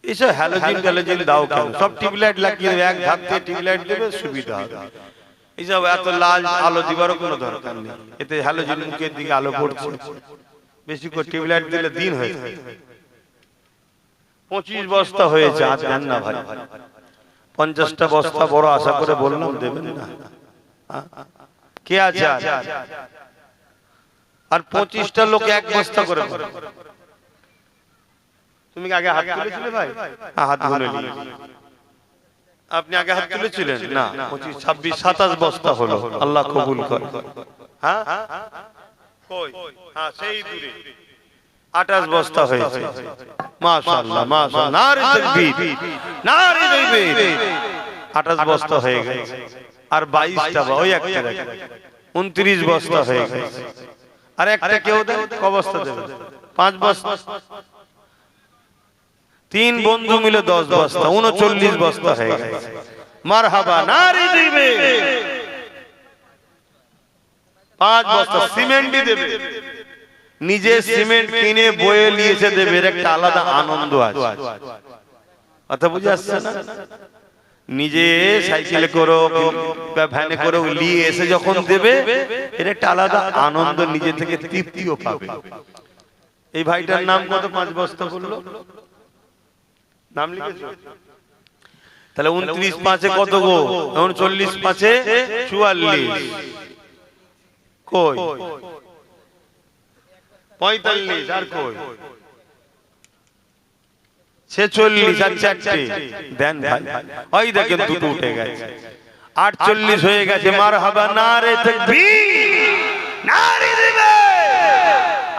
এইসব হ্যালোজিন ট্যালোজিন দাও কেন? সব টিউবলাইট লাগিয়ে দেবে, এক ধাপ দিয়ে টিউবলাইট দেবে, সুবিধা হবে। এইসব এত লাল আলো দিবারও কোনো দরকার নেই, এতে হ্যালোজিন মুখের দিকে আলো পড়ছে। বেশি করে টিউবলাইট দিলে দিন হয়ে যায়। 25 বস্তা হয়েছে, আর দেন না ভাই। 50টা বস্তা বড় আশা করে বললাম, দেবেন না? কে আছে? আর 25টা লোক 1 বস্তা করে। তুমি আগে হাত তুলেছিলে ভাই? হাত তুলে নি। আপনি আগে হাত তুলেছিলেন না? 25, 26, 27 বস্তা হলো, আল্লাহ কবুল করে। হ্যাঁ কই? হ্যাঁ সেই দূরে 28 বস্তা হয়েছে, মাশাআল্লাহ মাশাআল্লাহ, নারে তাকবীর, নারে তাকবীর। 28 বস্তা হয়ে গেছে। আর 22টা, ওই একটা 29 বস্তা হয়ে গেছে। আর একটা কেউ দেন, ক বস্তা দেবে? 5 বস্তা। 3 বন্ধু মিলে 10 বস্তা, 39 বস্তা হয়ে গেছে। মারহাবা, নারে তাকবীর। 5 বস্তা সিমেন্টই দেবে, নিজে সিমেন্ট কিনে বয়ে নিয়েছে দেবে, এর একটা আলাদা আনন্দ আছে। কথা বুঝে আসছে না? নিজে সাইকেলে করো বা ভ্যানে করে নিয়ে এসে যখন দেবে, এর একটা আলাদা আনন্দ, নিজে থেকে তৃপ্তিও পাবে। এই ভাইটার নাম কত? 5 বস্তা বললো, নাম লিখেছো? তাহলে 29 5 কত গো? 39 5 44, কই 45, আর কই 46, আর 4টে দেন ভাই। ওই দেখেন দুটো উঠে গেছে, 48 হয়ে গেছে। মারহাবা, নারে তাকবীর, নারে দিবে।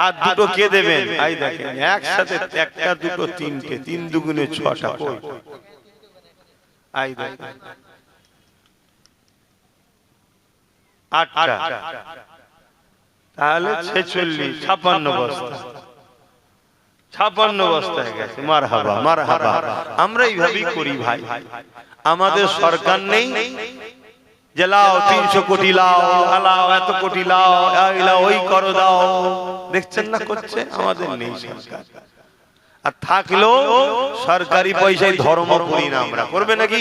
আর দুটো কে দেবেন? এই দেখেন একসাথে, একটা দুটো তিনটে, 3 দুগুণে 6টা। কই এই দেখেন 8টা, তাহলে 46, 56 বস্তা। 56 বস্তা হয়ে গেছে। মারহাবা মারহাবা। আমরা এইভাবেই করি ভাই। আমাদের সরকার নেই যে লাও 300 কোটি লাও, লাও এত কোটি লাও, এই লাও, ওই করো দাও। দেখছেন না করছে? আমাদের নেই সরকার। আর থাকলেও সরকারি পয়সায় ধর্ম করি না আমরা। করবে নাকি?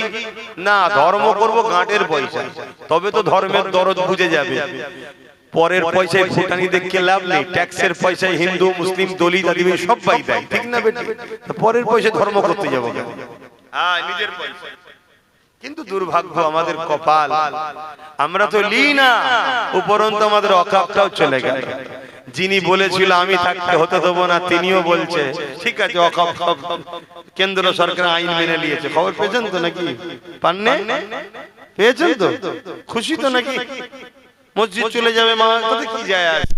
না, ধর্ম করব গাঁটের পয়সা, তবে তো ধর্মের দরদ বুঝে যাবে। পরের পয়সায় ভুটানি দেখে লাভ নেই। ট্যাক্সের পয়সায় হিন্দু মুসলিম দলিত আদিবাসী সবাই দেয়, ঠিক না বেটি? পরের পয়সায় ধর্ম করতে যাবো কেন? হ্যাঁ, নিজের পয়সা। কিন্তু দুর্ভাগ্য আমাদের কপাল, আমরা তো লি না, উপরন্তু আমাদের অকাপটাও চলে গেল। যিনি বলেছিল আমি থাকতে হতে দেবো না, তিনিও বলছে ঠিক আছে অকাপ, কেন্দ্র সরকার আইন মেনে নিয়েছে। খবর পেয়েছেন তো নাকি? পাননে? পেয়েছেন তো? খুশি তো নাকি? মসজিদ চলে যাবে মা, তাতে কি যায় আসে?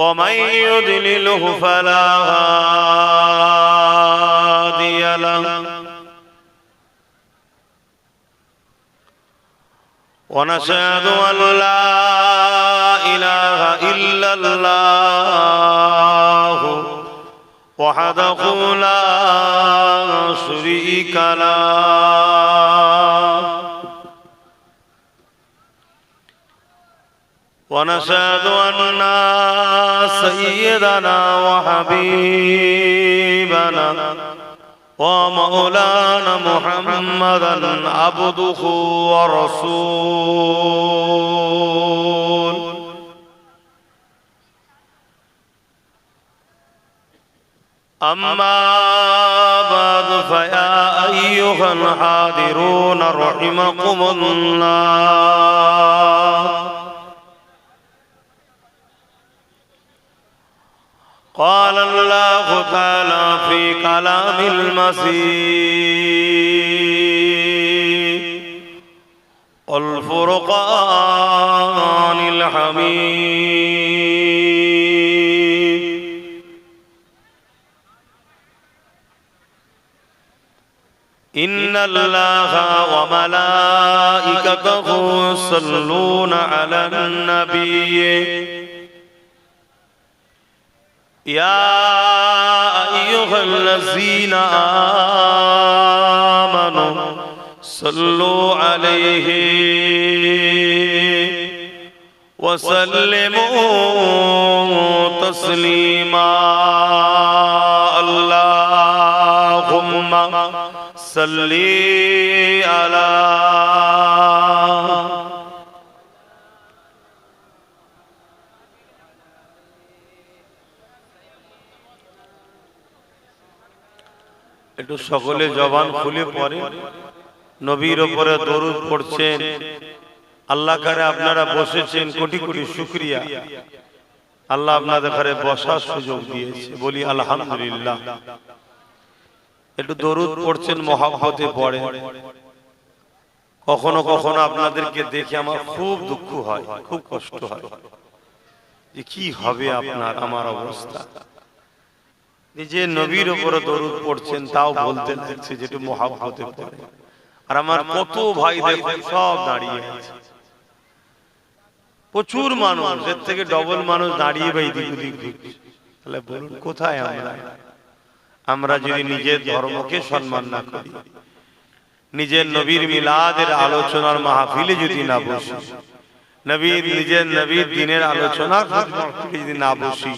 ومن يضلله فلا هادي له ونشهد أن لا إله إلا الله وحده لا شريك له ونشهد أن سيدنا وحبيبنا ومولانا محمدا عبده ورسول أما بعد فيا أيها الحاضرون رحمكم الله قال الله تعالى في كلام المسيح والفرقان الحميد إن الله وملائكته يصلون على النبي يا أيها الذين آمنوا صلوا عليه وسلموا تسليما اللهم صل على একটু সকলে জবান খুলে পড়ে নবীর উপরে দরুদ পড়ছেন আল্লাহ করে আপনারা বসেছেন কোটি কোটি শুকরিয়া আল্লাহ আপনাদের ঘরে বসার সুযোগ দিয়েছে বলি আলহামদুলিল্লাহ একটু দরুদ পড়ছেন মহব্বতে পড়ে কখনো কখনো আপনাদেরকে দেখে আমার খুব দুঃখ হয় খুব কষ্ট হয় যে কি হবে আপনার আমার অবস্থা নিজে নবীর উপরে দরুদ পড়ছেন তাও বলতে লাগছে যেটা মহব্বতে পড়ে আর আমার কত ভাই দেখুন সব দাঁড়িয়ে আছে প্রচুর মানুষ এর থেকে ডবল মানুষ দাঁড়িয়ে বা এদিক ওদিক ঘুরছে তাহলে বলুন কোথায় আমরা যদি নিজের ধর্মকে সম্মান না করি নিজের নবীর মিলাদের আলোচনার মাহফিলে যদি না বসি নিজের নবীর দিনের আলোচনার মাহফিলে যদি না বসি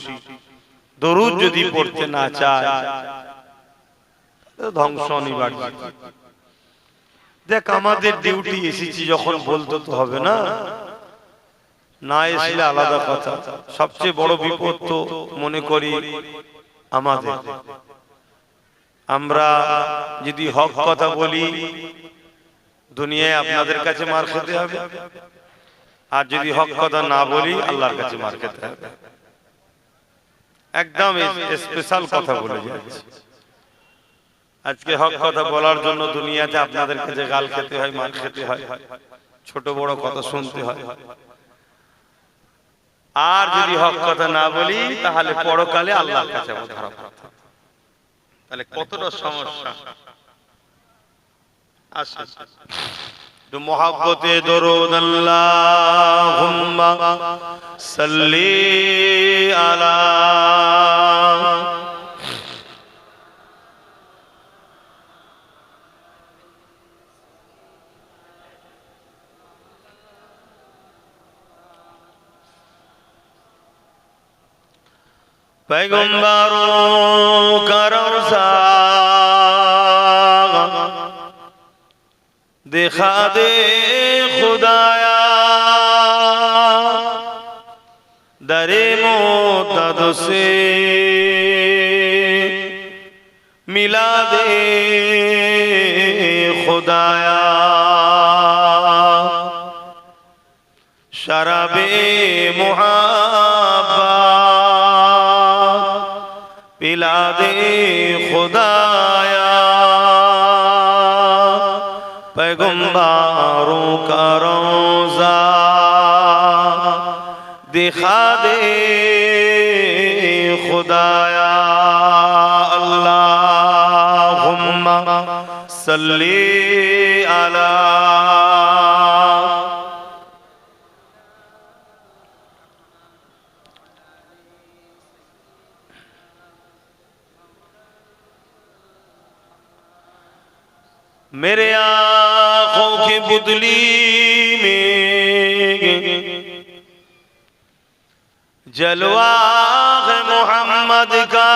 দরুদ যদি পড়তে না চায় ধ্বংস অনিবার্য দেখ আমাদের ডিউটি এসেছি যখন বলতে তো হবে না না এসলে আলাদা কথা সবচেয়ে বড় বিপদ তো মনে করি আমাদের আমরা যদি হক কথা বলি দুনিয়ায় আপনাদের কাছে মার খেতে হবে আর যদি হক কথা না বলি আল্লাহর কাছে মার খেতে হবে একদম স্পেশাল কথা বলে যাচ্ছে আজকে হক কথা বলার জন্য দুনিয়াতে আপনাদের কাছে গাল খেতে হয় মার খেতে হয় ছোট বড় কথা শুনতে হয় আর যদি হক কথা না বলি তাহলে পরকালে আল্লাহর কাছে ধরা পড়তে হবে তাহলে কতটা সমস্যা আসে তো মহব্বতে দরুদ আল্লাহুম্মা সাল্লি আলা पैगंबरों का रोज़ा दिखा दे खुदाया दरे मोतद से मिला दे खुदाया शराबे मुहब्बत पिला दे खुदाया पैगंबरों का रोज़ा दिखा दे खुदाया अल्लाहुम्मा सल्ली अला मेरे आँखों की बुदली में जलवा है मोहम्मद का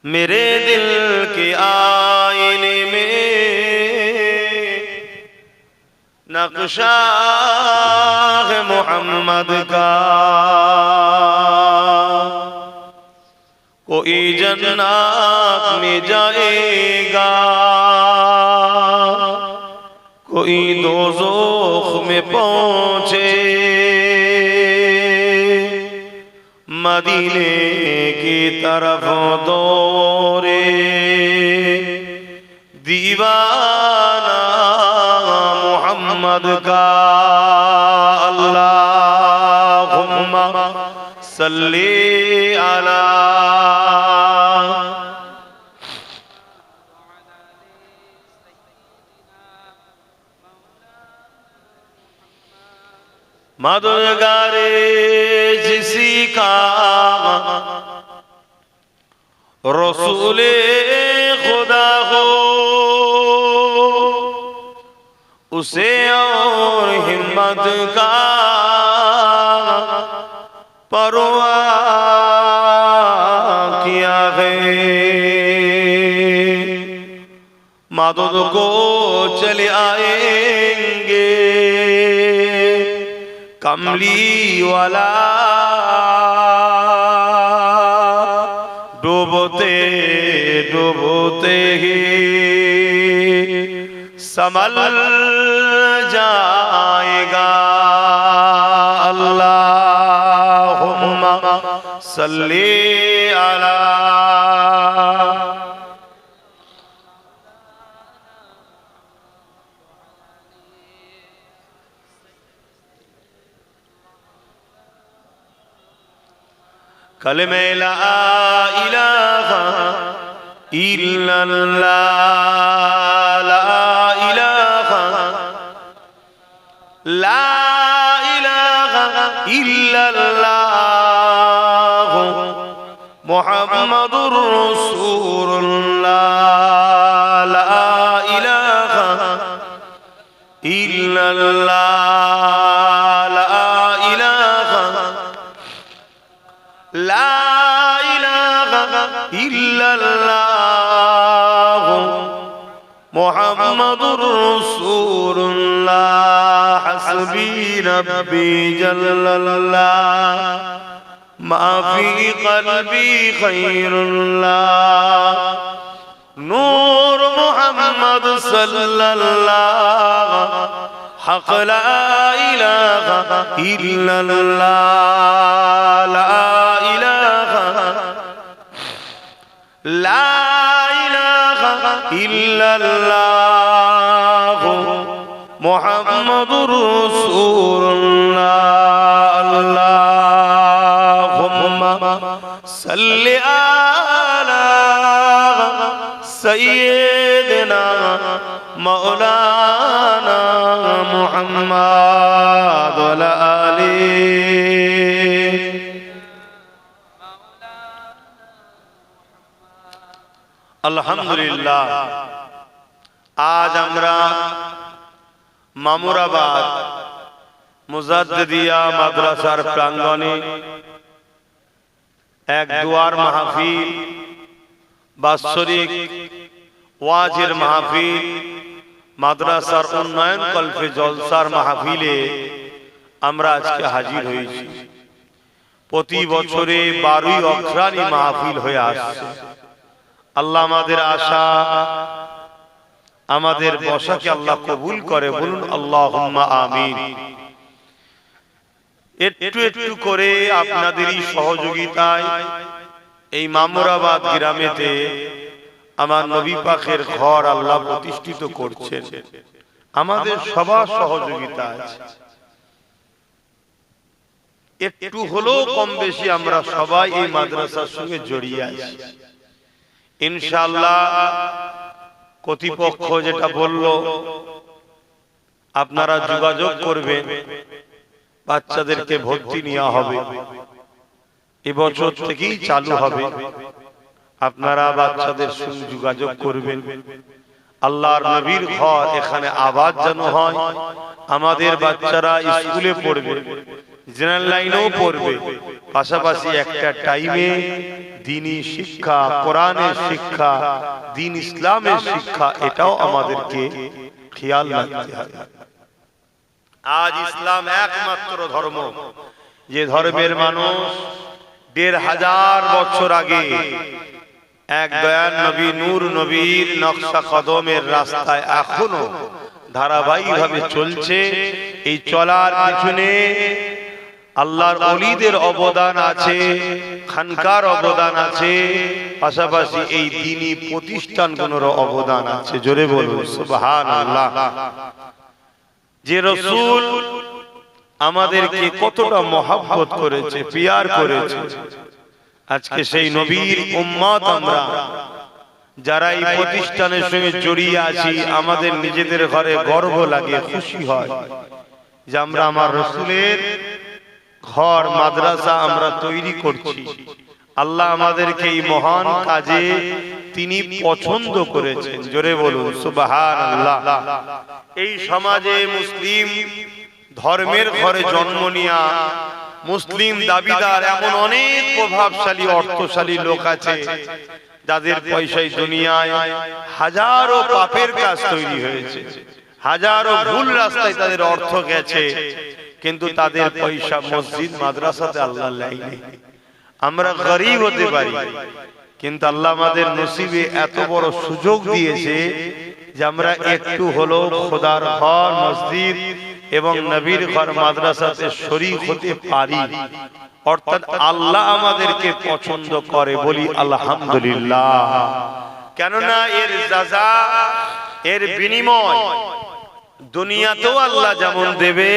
मेरे दिल के आईने में नक्शा है मोहम्मद का। कोई जन्नत में जाएगा, कोई दोज़ख में पहुंचे। मदीने की तरफ दौड़े दीवाना मोहम्मद का। अल्लाहुम्मा सल्ली अला मददगारे जिसी का रसूले खुदा हो, उसे और हिम्मत का परवाह किया है। मदद को चले आएंगे कमली वाला, डूबते डूबते ही संभल जाएगा। अल्लाहुम्मा सल्ली अला कलमे ला इलाहा इल्लल्लाह, ला इलाहा इल्लल्लाह मुहम्मदुर रसूलुल्लाह, ला इलाहा इल्लल्लाह, ला इलाहा इल्लल्लाह मुहम्मदुर रसूलुल्लाह। हस्बी रब्बी जल्लल्लाह मा फी क़ल्बी खैरुल्लाह। नूर मुहम्मद सल्लल्लाह हक़ ला इलाहा इल्लल्लाह, ला इलाहा इल्लल्लाह मुहम्मदुर रसूलुल्लाह। अल्लाहुम्मा सल्लि अला सय्यिदिना मौलाना मुहम्मद व आलिहि। अल्हम्दुलिल्लाह, आज আমরা মামুরাবাদ মুজাদ্দিদিয়া মাদ্রাসার প্রাঙ্গণে এক দুয়ার মাহফিল, বাৎসরিক ওয়াজের মাহফিল, মাদ্রাসার উন্নয়ন কল্পে জলসার মাহফিলে আমরা আজকে হাজির হয়েছি। প্রতি বছরে 12ই অঘ্রাণী মাহফিল হয়ে আসছে। আল্লাহ আমাদের আশা, আমাদের বসাকে আল্লাহ কবুল করে, বলুন আল্লাহুম্মা আমিন। একটু একটু করে আপনাদেরই সহযোগিতায় এই মামুরাবাদ গ্রামেতে আমার নবী পাকের ঘর আল্লাহ প্রতিষ্ঠিত করছেন। আমাদের সবার সহযোগিতা আছে। একটু হলেও কম বেশি আমরা সবাই এই মাদ্রাসার সঙ্গে জড়িয়ে আছি। ইনশাআল্লাহ কর্তৃপক্ষ যেটা বলল, আপনারা যোগাযোগ করবেন, বাচ্চাদেরকে ভর্তি নেওয়া হবে, এবছর থেকেই চালু হবে। আপনারা বাচ্চাদের সঙ্গে যোগাযোগ করবেন। আল্লাহর নবীর ঘর এখানে আবাদ যেন হয়। আমাদের বাচ্চারা স্কুলে পড়বে, জেনারেল লাইনেও পড়বে, পাশাপাশি একটা টাইমে দ্বীনি শিক্ষা, কোরআনের শিক্ষা, দ্বীন ইসলামের শিক্ষা, এটাও আমাদেরকে খেয়াল রাখতে হবে। আজ ইসলাম একমাত্র ধর্ম যে ধর্মের মানুষ ১৫০০ বছর আগে এক দয়াল নবী নূর নবীর নকশা কদমের রাস্তায় এখনো ধারাবাহিকভাবে চলছে। এই চলার পিছনে আল্লাহর ওলিদের অবদান আছে, খানকার অবদান আছে, পাশাপাশি এই দ্বীনি প্রতিষ্ঠানগুলোর অবদান আছে। জোরে বলুন সুবহানাল্লাহ। যে রাসূল আমাদেরকে কতটা মহব্বত করেছে, পিয়ার করেছে, আজকে সেই নবীর উম্মত আমরা যারা এই প্রতিষ্ঠানের সঙ্গে জড়িয়ে আছি, আমাদের নিজেদের ঘরে গর্ব লাগে, খুশি হয় যে আমরা আমার রাসূলের ঘর মাদ্রাসা আমরা তৈরি করছি। আল্লাহ আমাদেরকে এই মহান কাজে তিনি পছন্দ করেছেন। জোরে বলুন সুবহানাল্লাহ। এই সমাজে মুসলিম ধর্মের ঘরে জন্ম নিয়া মুসলিম দাবিদার এমন অনেক প্রভাবশালী অর্থশালী লোক আছে যাদের পয়সায় দুনিয়ায় হাজারো পাপের কাজ তৈরি হয়েছে, হাজারো ভুল রাস্তায় তাদের অর্থ গেছে, কিন্তু তাদের পয়সা মসজিদ মাদ্রাসাতে আল্লাহ লাইনে। আমরা গরিব হতে পারি, কিন্তু আল্লাহ আমাদের নসিবে এত বড় সুযোগ দিয়েছে যে আমরা একটু হলো খোদার ঘর মসজিদ এবং নবীর ঘর মাদ্রাসাতে শরীক হতে পারি। অর্থাৎ আল্লাহ আমাদেরকে পছন্দ করে, বলি আলহামদুলিল্লাহ। কেননা এর জাযা, এর বিনিময় দুনিয়াতেও আল্লাহ যেমন দেবে,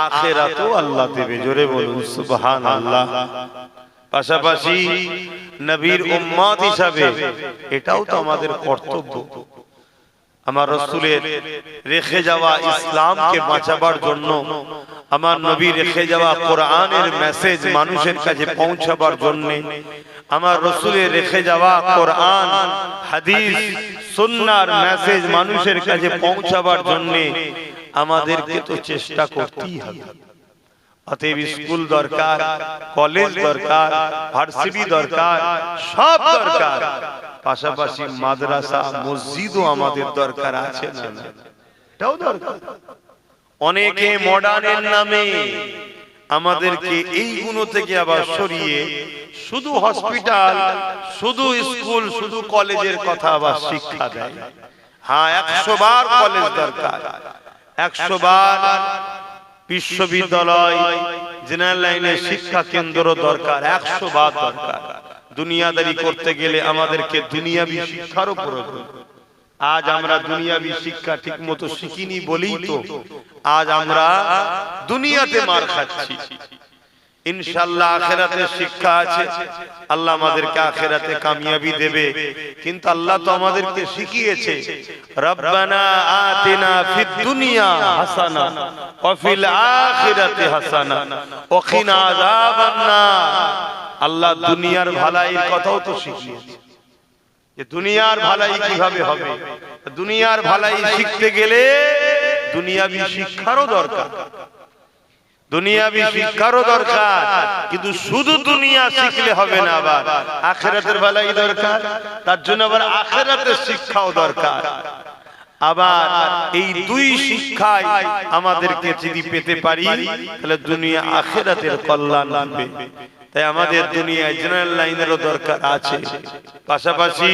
আখিরাতেও আল্লাহ দেবে। জোরে বলুন সুবহানাল্লাহ। পাশাপাশি নবীর উম্মত হিসাবে এটাও তো আমাদের কর্তব্য, আমার রাসূলের রেখে যাওয়া ইসলামকে বাঁচাবার জন্য, আমার নবী রেখে যাওয়া কোরআনের মেসেজ মানুষের কাছে পৌঁছাবার জন্য, আমার রাসূলের রেখে যাওয়া কোরআন হাদিস সুন্নাহর মেসেজ মানুষের কাছে পৌঁছাবার জন্য আমাদেরকে তো চেষ্টা করতেই হবে। অতএব স্কুল দরকার, কলেজ দরকার, ভার্সিটি দরকার, সব দরকার, পাশাপাশি মাদ্রাসা মসজিদও আমাদের দরকার আছে না? এটাও দরকার। অনেকে মডার্নের নামে আমাদেরকে এইগুলো থেকে আবার সরিয়ে শুধু হসপিটাল, শুধু স্কুল, শুধু কলেজের কথা আবার শিক্ষা দেয়। হ্যাঁ, 100 বার কলেজ দরকার, 100 বার বিশ্ববিদ্যালয়, জেনারেল লাইনের শিক্ষা কেন্দ্র দরকার, 100 বার দরকার। দুনিয়াদারি করতে গেলে আমাদেরকে দুনিয়াবি শিক্ষারও প্রয়োজন। আজ আমরা দুনিয়াবি শিক্ষা ঠিক মতো শিখিনি বলেই তো আজ আমরা দুনিয়াতে মার খাচ্ছি। ইনশাআল্লাহ আখিরাতে শিক্ষা আছে, আল্লাহ আমাদেরকে আখিরাতে কামিয়াবি দেবে। কিন্তু আল্লাহ তো আমাদেরকে শিখিয়েছে, রব্বানা আতিনা ফিদ দুনিয়া হাসানা ওয়া ফিল আখিরাতি হাসানা ওয়া কিনা আযাবান নার। আল্লাহ দুনিয়ার ভালাইয়ের কথাও তো শিখিয়েছে যে দুনিয়ার ভালাই কিভাবে হবে। দুনিয়ার ভালাই শিখতে গেলে দুনিয়াবি শিক্ষারও দরকার, দুনিয়াবি শিক্ষারও দরকার। কিন্তু শুধু দুনিয়া শিখলে হবে না, আবার আখিরাতের ভালাই দরকার, তার জন্য আবার আখিরাতের শিক্ষাও দরকার। আবার এই দুই শিক্ষায় আমাদেরকে যদি পেতে পারি তাহলে দুনিয়া আখিরাতের কল্যাণ হবে। তাই আমাদের দুনিয়ায় জেনারেল লাইনেরও দরকার আছে। পাশাপাশি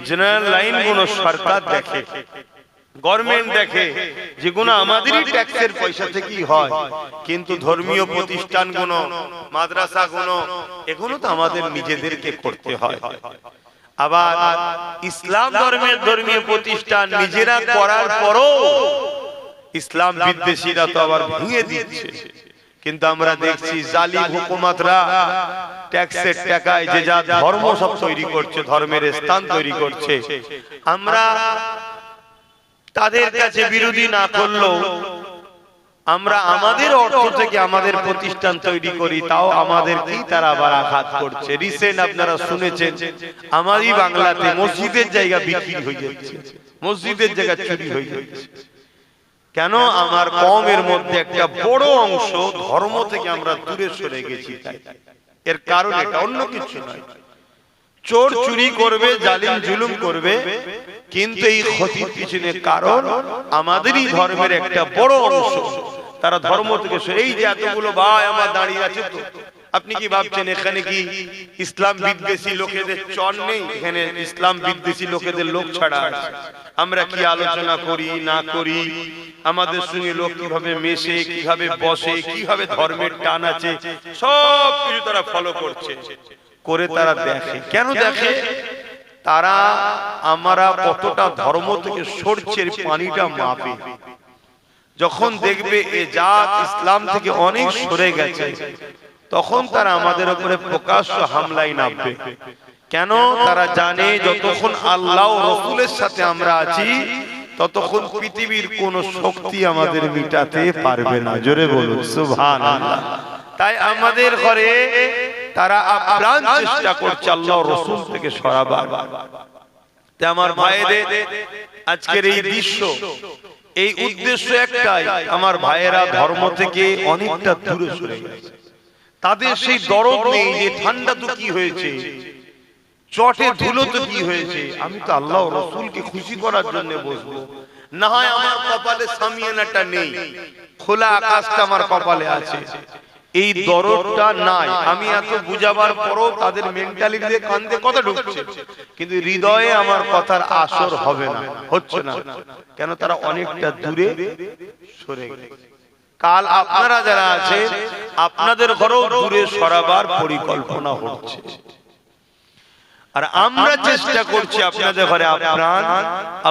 জেনারেল লাইনগুলো সরকার দেখে, গভর্নমেন্ট দেখে, যেগুলো আমাদেরই ট্যাক্সের পয়সা থেকেই হয়, কিন্তু ধর্মীয় প্রতিষ্ঠানগুলো, মাদ্রাসাগুলো, এগুলো তো আমাদের নিজেদেরকে করতে হয়। আবার ইসলাম ধর্মের ধর্মীয় প্রতিষ্ঠান নিজেরা করার পরও ইসলাম বিদ্বেষীরা তো আবার ভেঙে দিচ্ছে। কিন্তু আমরা দেখছি জালিম হুকুমতরা ট্যাক্সের টাকায় যে যা ধর্ম সব তৈরি করছে, ধর্মের স্থান তৈরি করছে। আমরা তাদের কাছে বিরোধী না করলেও আমরা আমাদের অর্থ থেকে আমাদের প্রতিষ্ঠান তৈরি করি, তাও আমাদেরকেই তারা আবার আঘাত করছে। রিসেন্ট আপনারা শুনেছেন আমারই বাংলাতে মসজিদের জায়গা বিক্রি হয়ে যাচ্ছে, মসজিদের জায়গা চুরি হয়ে যাচ্ছে। কেন? আমার কওমের মধ্যে একটা বড় অংশ ধর্ম থেকে আমরা দূরে সরে গেছি। এর কারণ এটা, অন্য কিছু নয়। চোর চুরি করবে, জালিম জুলুম করবে, কিন্তু এই ক্ষতির পিছনে কারণ আমাদেরই ধর্মের একটা বড় অংশ তারা ধর্ম থেকে এই যে এতগুলো ভাই আমার দাঁড়িয়ে আছে, তো আপনি কি ভাবছেন এখানে কি ইসলাম বিদ্বেষী লোকেদের চর নেই? এখানে ইসলাম বিদ্বেষী লোকেদের লোক ছাড়া আছে। আমরা কি আলোচনা করি না করি, আমাদের সঙ্গে লোক কিভাবে মেশে, কিভাবে বসে, কিভাবে ধর্মের টান আছে, সব কিছু তারা ফলো করছে, করে তারা দেখে। কেন দেখে? তারা আমরা কতটা ধর্ম থেকে সরছে পানিটা মাপে। যখন দেখবে এ জাত ইসলাম থেকে অনেক সরে গেছে, তখন তারা আমাদের উপরে প্রকাশ্য হামলায় নামবে। কেন? তারা জানে যতক্ষণ আল্লাহ ও রাসূলের সাথে আমরা আছি, ততক্ষণ পৃথিবীর কোন শক্তি আমাদের মিটাতে পারবে না। জোরে বলুন সুবহানাল্লাহ। তাই আমাদের ঘরে তারা আপ্রাণ চেষ্টা করছে আল্লাহ ও রাসূল থেকে সরাবার। তাই আমার ভাইদের আজকের এই দৃশ্য, এই উদ্দেশ্য একটাই, আমার ভাইয়েরা ধর্ম থেকে অনেকটা দূরে সরে গেছে। তাদের সেই দরদ নেই যে ঠান্ডা তো কি হয়েছে, চটে ধুলো তো কি হয়েছে, আমি তো আল্লাহ ও রাসূলকে খুশি করার জন্য বসবো, না হয় আমার কপালে সামিয়ানাটা নেই, খোলা আকাশটা আমার কপালে আছে, এই দরদটা নাই। আমি এত বুঝাবার পরও তাদের মেন্টালিটিতে কান্দে কথা ঢুকছে, কিন্তু হৃদয়ে আমার কথার আসর হবে না, হচ্ছে না। কেন? তারা অনেকটা দূরে সরে গেছে। কাল আপনারা যারা আছে, আপনাদের ঘরেও দূরে সরাবার পরিকল্পনা হচ্ছে, আর আমরা চেষ্টা করছি আপনাদের ঘরে আপ্রাণ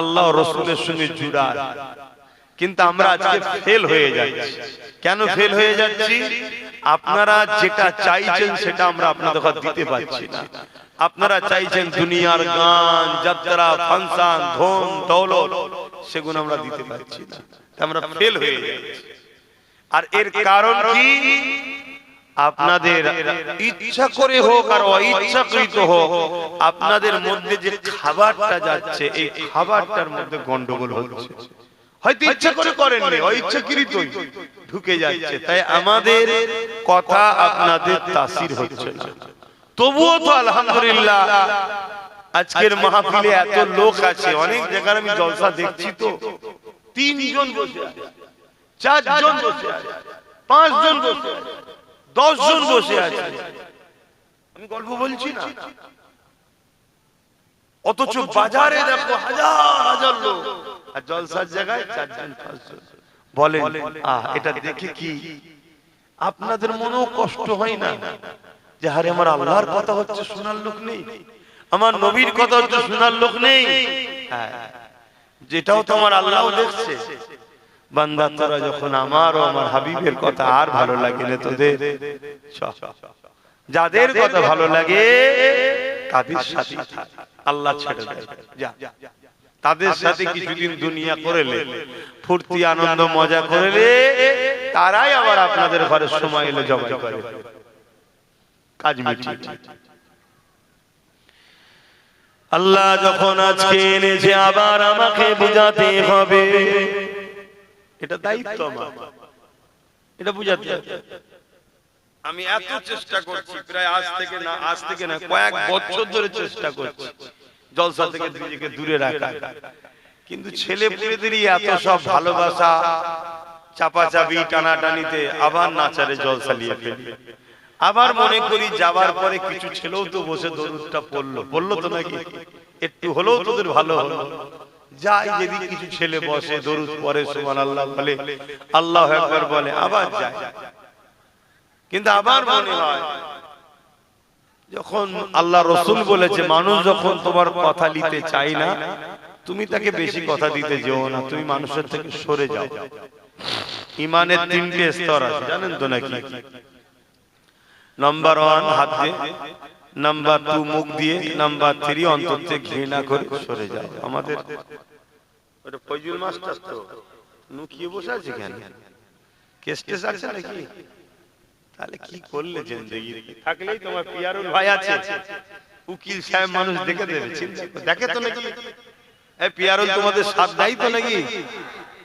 আল্লাহ রাসূলের সঙ্গে জুড়ার। কিন্তু আমরা আজকে ফেল হয়ে যাচ্ছি। কেন ফেল হয়ে যাচ্ছি? আপনারা যেটা চাইছেন সেটা আমরা আপনাদের ঘরে দিতে পারছি না। আপনারা চাইছেন দুনিয়ার গান, যাত্রা, ফাংশন, ধন দৌলত, সেগুলো আমরা দিতে পারছি না। আমরা ফেল হয়ে যাচ্ছি। আর এর কারণ কি? আপনাদের ইচ্ছা করে হোক আর অইচ্ছাকৃত হোক, আপনাদের মধ্যে যে খাবারটা যাচ্ছে, এই খাবারটার মধ্যে গন্ডগোল হচ্ছে। হয়তো ইচ্ছা করে করেননি, অইচ্ছাকৃতই ঢুকে যাচ্ছে। তাই আমাদের কথা আপনাদের তাসির হচ্ছে না। তবুও তো আলহামদুলিল্লাহ আজকের মাহফিলে এত লোক আছে। অনেক জায়গায় আমি জলসা দেখছি, তো 3 জন বসে আছে, 4 জন বসে আছে, 5 জন বসে আছে, 10 জন বসে আছে। আমি গল্প বলছি না, অথচ বাজারে দেখো হাজার হাজার লোক, আর জলসার জায়গায় 4 জন 5 জন। বলেন এটা দেখে কি আপনাদের মনেও কষ্ট হয় না যে আরে আমার আল্লাহর কথা হচ্ছে, শোনার লোক নেই, আমার নবীর কথা হচ্ছে, শোনার লোক নেই? হ্যাঁ, যেটাও তো আমার আল্লাহও দেখছে। বান্দা তোরা যখন আমার ও আমার হাবিবের কথা আর ভালো লাগে না তোদের, যাদের কথা ভালো লাগে তাদের সাথে আল্লাহ ছেড়ে দেয়, যা তাদের সাথে কিছুদিন দুনিয়া করলে, ফুর্তি আনন্দ মজা করলে, তারাই আবার আপনাদের ঘরে সময় এলে জবাই করে, কাজ মিটিয়ে। আল্লাহ যখন আজকে এনেছে, আবার আমাকে বুঝাতে হবে, এটা দায়িত্ব আমার, এটা বুঝাতে হবে। আমি এত চেষ্টা করছি, প্রায় আজ থেকে না কয়েক বছর ধরে চেষ্টা করছি জলসা থেকে নিজেকে দূরে রাখা, কিন্তু ছেলে পুলেদেরই এত সব ভালোবাসা, চাপাচাপি, টানাটানিতে আবার নাচারে জলসা নিয়ে ফেলি। আবার মনে করি যাবার পরে কিছু ছেলেও তো বসে দরুদটা পড়লো তো নাকি, একটু হলেও তোদের ভালো হলো। যাই, যদি কিছু ছেলে বসে দরুদ পড়ে, সুবহানাল্লাহ বলে, আল্লাহু আকবার বলে, আবার যায়। কিন্তু আবার মনে হয়, যখন আল্লাহ রাসূল বলেছে মানুষ যখন তোমার কথা নিতে চাই না, তুমি তাকে বেশি কথা দিতে যেও না, তুমি মানুষের থেকে সরে যাও। ঈমানের 3টে স্তর আছে, জানেন তো নাকি? নাম্বার 1 হাত দিয়ে, নাম্বার 2 মুখ দিয়ে, নাম্বার 3 অন্তর থেকে ঘৃণা করে সরে যাও। আমাদের ওটা ফয়জুল মাস্টার তো নুকিয়ে বসে আছে, কেন কেস্টেস আছে নাকি? তাহলে কি করলে জিন্দেগি? থাকলেই তোমার পিয়ারুল ভাই আছে, উকিল সাহেব মানুষ দেখে দেবে, চিন্তা করে দেখে তো নাকি? এই পিয়ারুল তোমাদের সাথ দেয় তো নাকি?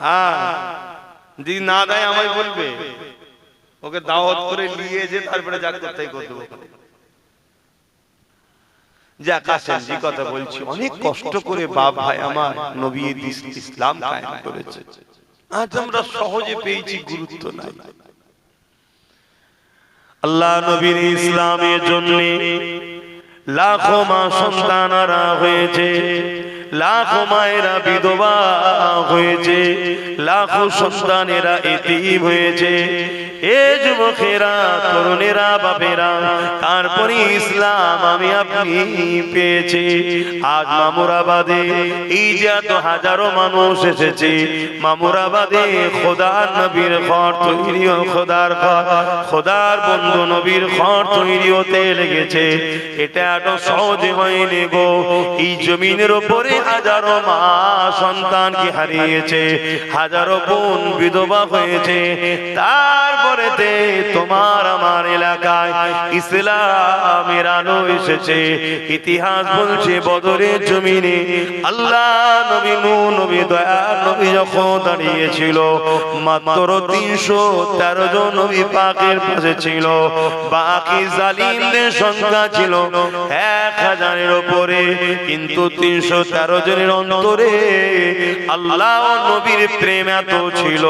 হ্যাঁ, যদি না দেয় আমায় বলবে, ওকে দাওয়াত করে নিয়ে যে তারপরে যা করতেই করতে। যে আকাশের যে কথা বলছি, অনেক কষ্ট করে বাপ ভাই আমার নবী ইসলাম কায়েম করেছে, আজ আমরা সহজে পেয়েছি, গুরুত্ব নাই। আল্লাহ নবীর ইসলামের জন্য লাখো মা সন্তানরা হয়েছে, লাখো মায়েরা বিধবা হয়েছে, লাখো সন্তানেরা এতিম হয়েছে। এ যুবকেরা, তরুণেরা, বাপেরা, তারপরে ইসলাম আমি আপনি পেয়েছি। আজ মামুরাবাদে এই যে এত হাজারো মানুষ এসেছে, মামুরাবাদে খোদার নবীর ঘর তৈরি, খোদার ঘর, খোদার বন্ধু নবীর ঘর তৈরি হতে লেগেছে। এটা এত সহজে হয়নি গো। এই জমিনের উপরে হাজারো মা সন্তানকে হারিয়েছে, হাজারো বোন বিধবা হয়েছে। তারপরেতে তোমার আমার এলাকায় ইসলামের আলো এসেছে। ইতিহাস বলছে বদরের জমিনে আল্লাহ নবী নূহ নবী দয়ার নবী যখন দাঁড়িয়েছিল, মাত্র 313 জন নবী পাকের পাশে ছিল। বাকি জালিমদের সংখ্যা ছিল 1000-এর উপরে। কিন্তু 313 জনের অন্তরে আল্লাহ ও নবীর প্রেম এত ছিল,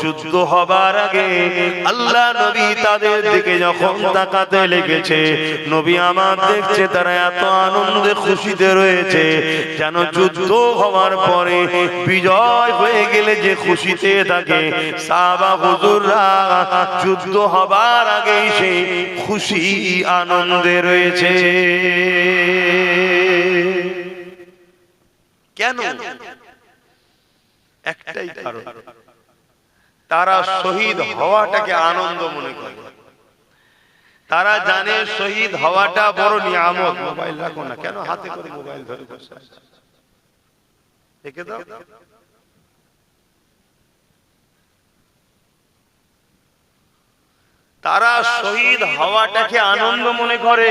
যুদ্ধ হবার আগে আল্লাহ নবী তাদের দিকে যখন তাকাতে লেগেছে, নবী আমার দেখছে তারা এত আনন্দে খুশিতে রয়েছে, যেন যুদ্ধ হওয়ার পরে বিজয় হয়ে গেলে যে খুশিতে থাকে, সাহাবা হুজুররা যুদ্ধ হবার আগে সেই খুশি আনন্দে রয়েছে। কেন? একটাই কারণ, তারা শহীদ হওয়াটাকে আনন্দ মনে করে। তারা জানে শহীদ হওয়াটা বড় নিয়ামত। মোবাইল রাখো না, কেন হাতে করে মোবাইল ধরে বসে আছো? রেখে দাও। তারা শহীদ হওয়াটাকে আনন্দ মনে করে।